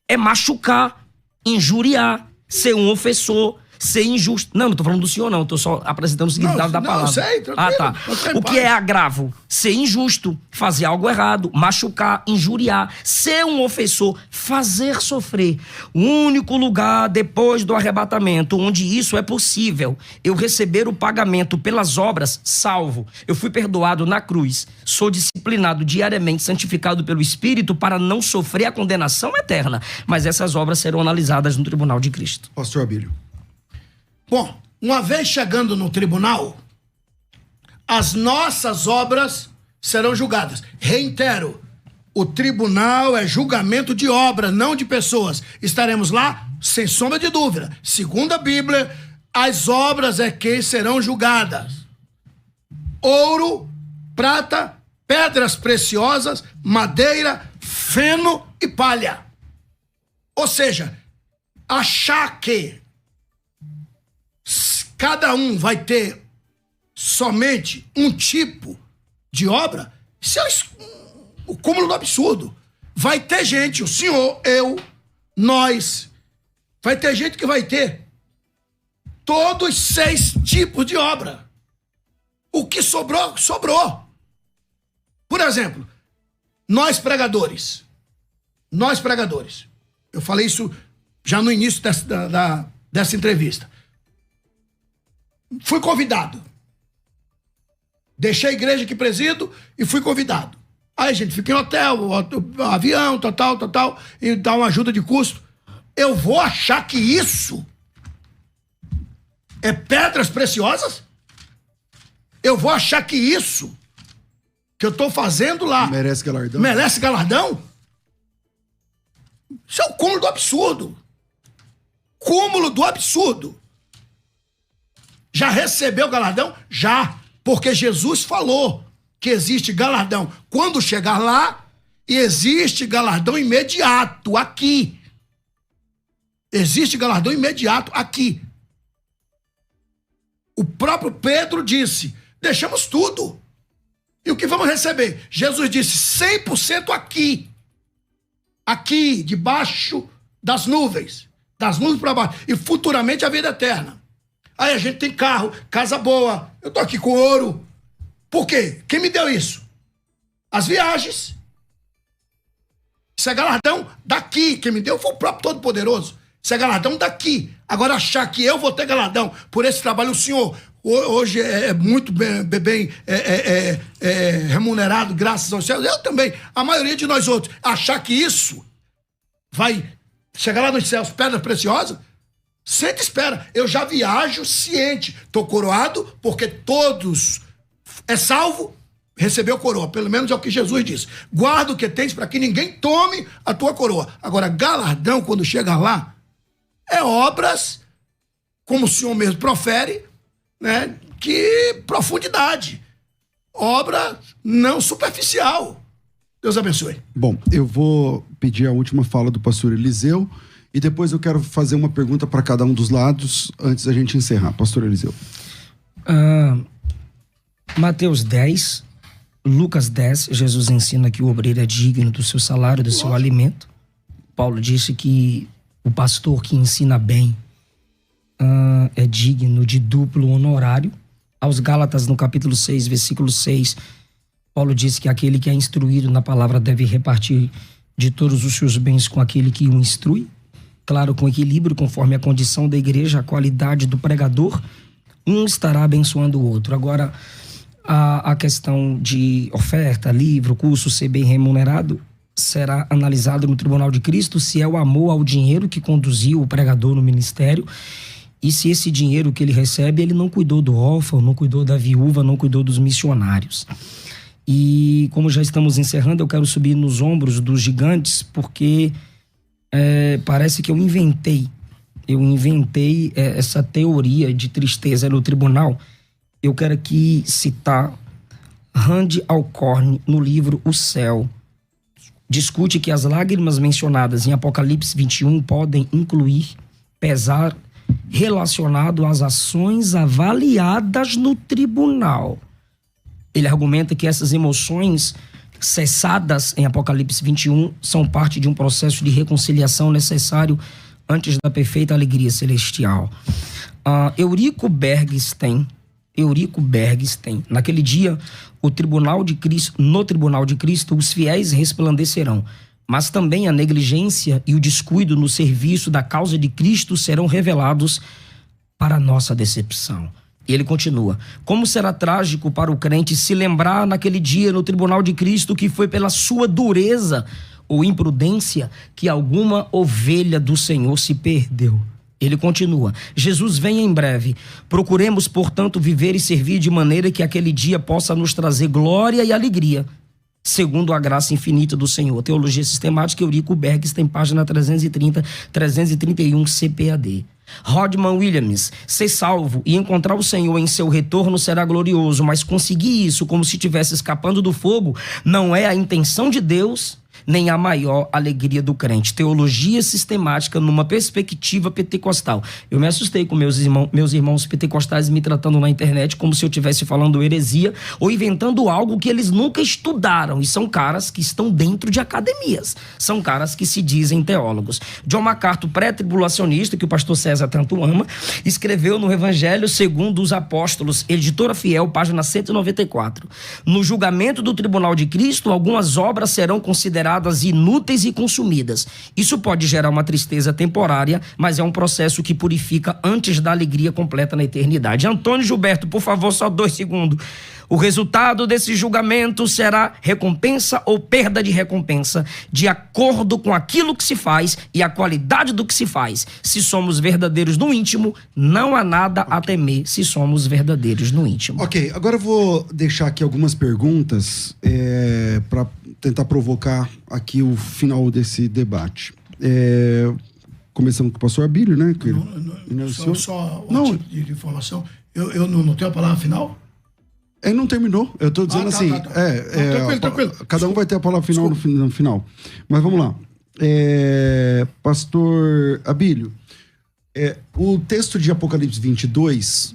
É machucar, injuriar, ser um ofensor, ser injusto. Não estou falando do senhor, não. Estou só apresentando o significado da palavra. Não, sei, tranquilo. Tá. O que é agravo? Ser injusto, fazer algo errado, machucar, injuriar, ser um ofensor, fazer sofrer. O único lugar depois do arrebatamento onde isso é possível, eu receber o pagamento pelas obras, salvo. Eu fui perdoado na cruz, sou disciplinado diariamente, santificado pelo Espírito para não sofrer a condenação eterna. Mas essas obras serão analisadas no tribunal de Cristo. Pastor Abílio. Bom, uma vez chegando no tribunal, as nossas obras serão julgadas. Reitero, o tribunal é julgamento de obra, não de pessoas. Estaremos lá sem sombra de dúvida. Segundo a Bíblia, as obras é que serão julgadas. Ouro, prata, pedras preciosas, madeira, feno e palha. Ou seja, achar que cada um vai ter somente um tipo de obra, isso é o cúmulo do absurdo. Vai ter gente, o senhor, eu, nós, vai ter gente que vai ter todos 6 tipos de obra. O que sobrou, sobrou. Por exemplo, nós pregadores, eu falei isso já no início dessa entrevista. Fui convidado. Deixei a igreja que presido e fui convidado. Aí a gente fica em hotel, avião, tal, e dá uma ajuda de custo. Eu vou achar que isso é pedras preciosas? Eu vou achar que isso que eu estou fazendo lá merece galardão? Merece galardão? Isso é o cúmulo do absurdo. Cúmulo do absurdo. Já recebeu galardão? Já. Porque Jesus falou que existe galardão quando chegar lá e existe galardão imediato aqui. Existe galardão imediato aqui. O próprio Pedro disse, deixamos tudo. E o que vamos receber? Jesus disse, 100% aqui. Aqui, debaixo das nuvens. Das nuvens para baixo. E futuramente a vida eterna. Aí a gente tem carro, casa boa. Eu tô aqui com ouro. Por quê? Quem me deu isso? As viagens. Isso é galardão daqui. Quem me deu foi o próprio Todo-Poderoso. Isso é galardão daqui. Agora achar que eu vou ter galardão por esse trabalho, o senhor hoje é muito bem remunerado, graças aos céus. Eu também. A maioria de nós outros. Achar que isso vai chegar lá nos céus, pedra preciosa, senta e espera. Eu já viajo ciente. Estou coroado porque todos é salvo, recebeu coroa. Pelo menos é o que Jesus disse. Guarda o que tens para que ninguém tome a tua coroa. Agora, galardão, quando chega lá, é obras, como o senhor mesmo profere, né? Que profundidade. Obra não superficial. Deus abençoe. Bom, eu vou pedir a última fala do pastor Eliseu e depois eu quero fazer uma pergunta para cada um dos lados antes da gente encerrar. Pastor Eliseu. Mateus 10, Lucas 10, Jesus ensina que o obreiro é digno do seu salário, do seu alimento. Paulo disse que o pastor que ensina bem é digno de duplo honorário. Aos Gálatas, no capítulo 6, versículo 6, Paulo diz que aquele que é instruído na palavra deve repartir de todos os seus bens com aquele que o instrui. Claro, com equilíbrio, conforme a condição da igreja, a qualidade do pregador, um estará abençoando o outro. Agora, a questão de oferta, livro, curso, ser bem remunerado, será analisado no Tribunal de Cristo se é o amor ao dinheiro que conduziu o pregador no ministério. E se esse dinheiro que ele recebe, ele não cuidou do órfão, não cuidou da viúva, não cuidou dos missionários. E como já estamos encerrando, eu quero subir nos ombros dos gigantes, porque parece que eu inventei essa teoria de tristeza no tribunal. Eu quero aqui citar Randy Alcorn no livro O Céu. Discute que as lágrimas mencionadas em Apocalipse 21 podem incluir pesar relacionado às ações avaliadas no tribunal. Ele argumenta que essas emoções cessadas em Apocalipse 21 são parte de um processo de reconciliação necessário antes da perfeita alegria celestial. Eurico Bergstein, naquele dia, no Tribunal de Cristo, os fiéis resplandecerão, mas também a negligência e o descuido no serviço da causa de Cristo serão revelados para a nossa decepção. E ele continua: como será trágico para o crente se lembrar naquele dia no Tribunal de Cristo que foi pela sua dureza ou imprudência que alguma ovelha do Senhor se perdeu. Ele continua: Jesus vem em breve. Procuremos, portanto, viver e servir de maneira que aquele dia possa nos trazer glória e alegria, segundo a graça infinita do Senhor. Teologia Sistemática, Eurico Bergstein, página 330, 331, CPAD. Rodman Williams: ser salvo e encontrar o Senhor em seu retorno será glorioso, mas conseguir isso como se estivesse escapando do fogo não é a intenção de Deus, nem a maior alegria do crente. Teologia Sistemática numa perspectiva pentecostal. Eu me assustei com meus irmãos pentecostais me tratando na internet como se eu estivesse falando heresia ou inventando algo que eles nunca estudaram. E são caras que estão dentro de academias. São caras que se dizem teólogos. John MacArthur, pré-tribulacionista, que o pastor César tanto ama, escreveu no Evangelho segundo os Apóstolos, Editora Fiel, página 194. No julgamento do Tribunal de Cristo, algumas obras serão consideradas inúteis e consumidas. Isso pode gerar uma tristeza temporária, mas é um processo que purifica antes da alegria completa na eternidade. Antônio Gilberto, por favor, só 2 segundos. O resultado desse julgamento será recompensa ou perda de recompensa, de acordo com aquilo que se faz e a qualidade do que se faz. Se somos verdadeiros no íntimo, não há nada a temer se somos verdadeiros no íntimo. Ok, agora eu vou deixar aqui algumas perguntas para tentar provocar aqui o final desse debate. Começando com o pastor Abílio, né? Só tipo de informação. Eu não tenho a palavra final? Ele não terminou. Eu estou dizendo assim. Tranquilo. Cada um vai ter a palavra final no final. Mas vamos lá. Pastor Abílio, o texto de Apocalipse 22,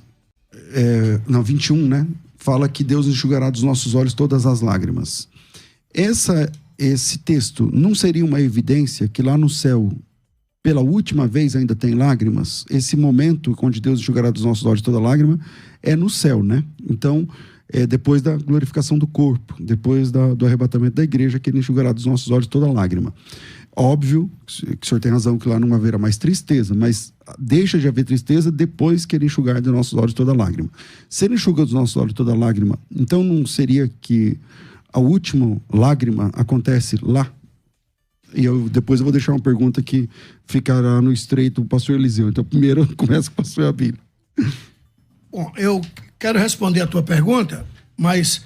21, né? Fala que Deus enxugará dos nossos olhos todas as lágrimas. Esse texto não seria uma evidência que lá no céu, pela última vez, ainda tem lágrimas? Esse momento onde Deus enxugará dos nossos olhos toda lágrima é no céu, né? Então, depois da glorificação do corpo, depois do arrebatamento da igreja, que ele enxugará dos nossos olhos toda lágrima. Óbvio que o senhor tem razão que lá não haverá mais tristeza, mas deixa de haver tristeza depois que ele enxugar dos nossos olhos toda lágrima. Se ele enxuga dos nossos olhos toda lágrima, então não seria que a última lágrima acontece lá? E depois eu vou deixar uma pergunta que ficará no estreito do pastor Eliseu. Então primeiro eu começo com o pastor Abílio. Bom, eu quero responder a tua pergunta, mas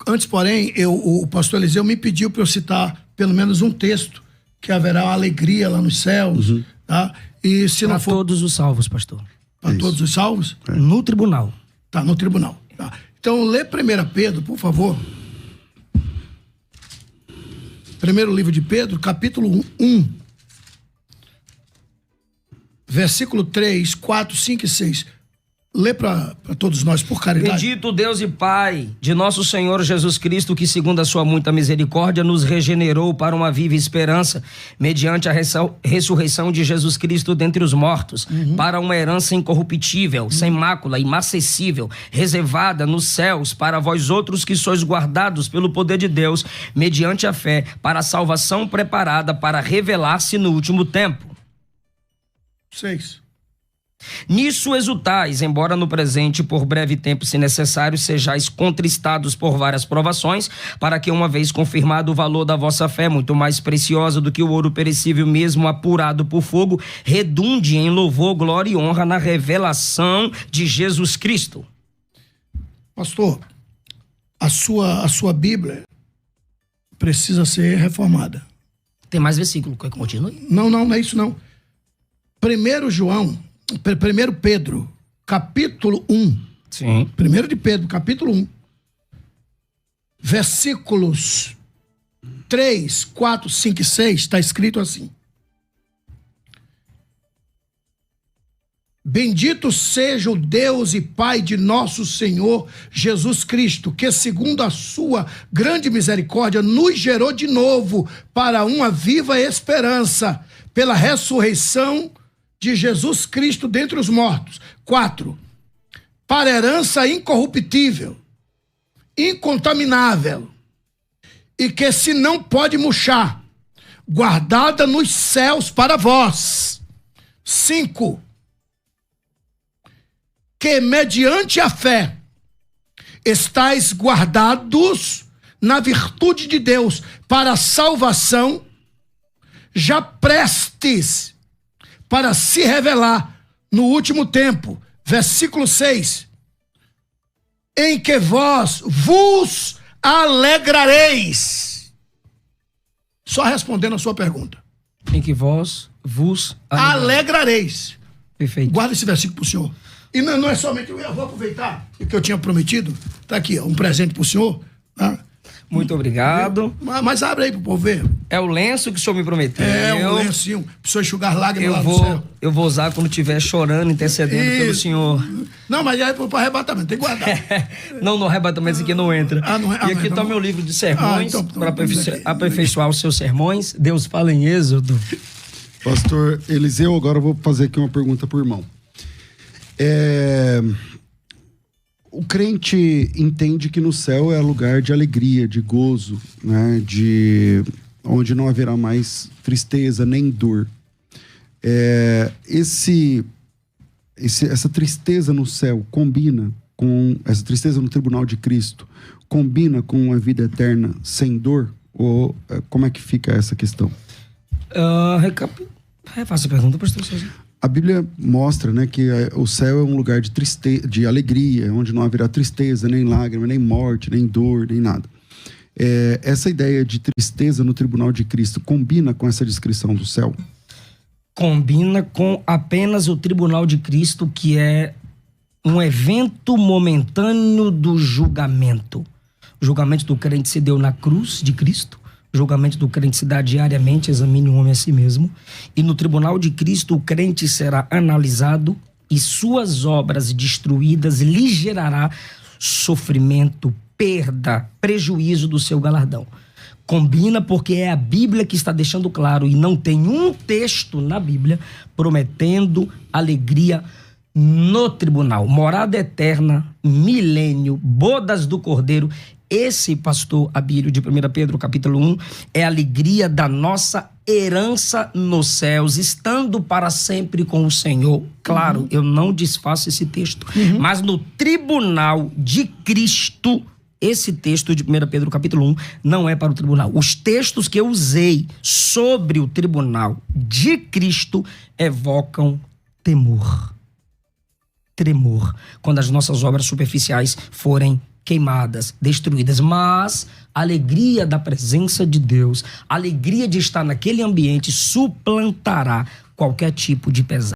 antes, porém, o pastor Eliseu me pediu para eu citar pelo menos um texto que haverá alegria lá nos céus, tá? E se não for... Para todos os salvos, pastor. Para todos os salvos? No tribunal. Tá, no tribunal. Tá. Então, lê 1 Pedro, por favor. Primeiro livro de Pedro, capítulo 1. Versículo 3, 4, 5 e 6. Lê para todos nós, por caridade. Bendito Deus e Pai de nosso Senhor Jesus Cristo, que segundo a sua muita misericórdia nos regenerou para uma viva esperança, mediante a ressurreição de Jesus Cristo dentre os mortos, para uma herança incorruptível, sem mácula, imacessível, reservada nos céus para vós outros que sois guardados pelo poder de Deus, mediante a fé, para a salvação preparada para revelar-se no último tempo. 6. Nisso exultais, embora no presente, por breve tempo, se necessário, sejais contristados por várias provações, para que, uma vez confirmado o valor da vossa fé, muito mais preciosa do que o ouro perecível, mesmo apurado por fogo, redunde em louvor, glória e honra na revelação de Jesus Cristo. Pastor, a sua Bíblia precisa ser reformada. Tem mais versículo, quer que continue? Não é isso não. 1 Pedro, capítulo 1. Sim. 1 de Pedro, capítulo 1. Versículos 3, 4, 5 e 6, está escrito assim. Bendito seja o Deus e Pai de nosso Senhor Jesus Cristo, que segundo a sua grande misericórdia nos gerou de novo para uma viva esperança, pela ressurreição de Jesus Cristo dentre os mortos. 4. Para herança incorruptível, incontaminável, e que se não pode murchar, guardada nos céus para vós. 5. Que mediante a fé estáis guardados na virtude de Deus para a salvação, já prestes para se revelar no último tempo. Versículo 6. Em que vós vos alegrareis. Só respondendo a sua pergunta. Em que vós vos alegrareis. Perfeito. Guarda esse versículo pro senhor. E não é somente, eu vou aproveitar o que eu tinha prometido. Tá aqui, ó, um presente pro senhor. Tá? Muito obrigado. Mas abre aí pro povo ver. É o lenço que o senhor me prometeu. É um lencinho, pro senhor enxugar lágrimas lá no céu. Eu vou usar quando estiver chorando, intercedendo pelo senhor. Não, mas aí é pro arrebatamento, tem que guardar. Não, no arrebatamento isso aqui não entra. E aqui está o meu livro de sermões, para aperfeiçoar os seus sermões. Deus fala em Êxodo. Pastor Eliseu, agora eu vou fazer aqui uma pergunta por irmão. O crente entende que no céu é lugar de alegria, de gozo, né? Onde não haverá mais tristeza nem dor. Essa tristeza no céu combina com essa tristeza no tribunal de Cristo, combina com a vida eterna sem dor? Ou como é que fica essa questão? Faça a pergunta, pastor Souza. A Bíblia mostra, né, que o céu é um lugar de tristeza, de alegria, onde não haverá tristeza, nem lágrima, nem morte, nem dor, nem nada. Essa ideia de tristeza no tribunal de Cristo combina com essa descrição do céu? Combina com apenas o tribunal de Cristo, que é um evento momentâneo do julgamento. O julgamento do crente se deu na cruz de Cristo. O julgamento do crente se dá diariamente, examine o homem a si mesmo. E no tribunal de Cristo, o crente será analisado e suas obras destruídas lhe gerará sofrimento, perda, prejuízo do seu galardão. Combina porque é a Bíblia que está deixando claro, e não tem um texto na Bíblia prometendo alegria no tribunal. Morada eterna, milênio, bodas do Cordeiro. Esse, pastor Abílio, de 1 Pedro, capítulo 1, é a alegria da nossa herança nos céus, estando para sempre com o Senhor. Claro, eu não desfaço esse texto. Mas no tribunal de Cristo, esse texto de 1 Pedro, capítulo 1, não é para o tribunal. Os textos que eu usei sobre o tribunal de Cristo evocam temor. Tremor. Quando as nossas obras superficiais forem queimadas, destruídas, mas a alegria da presença de Deus, a alegria de estar naquele ambiente suplantará qualquer tipo de pesar.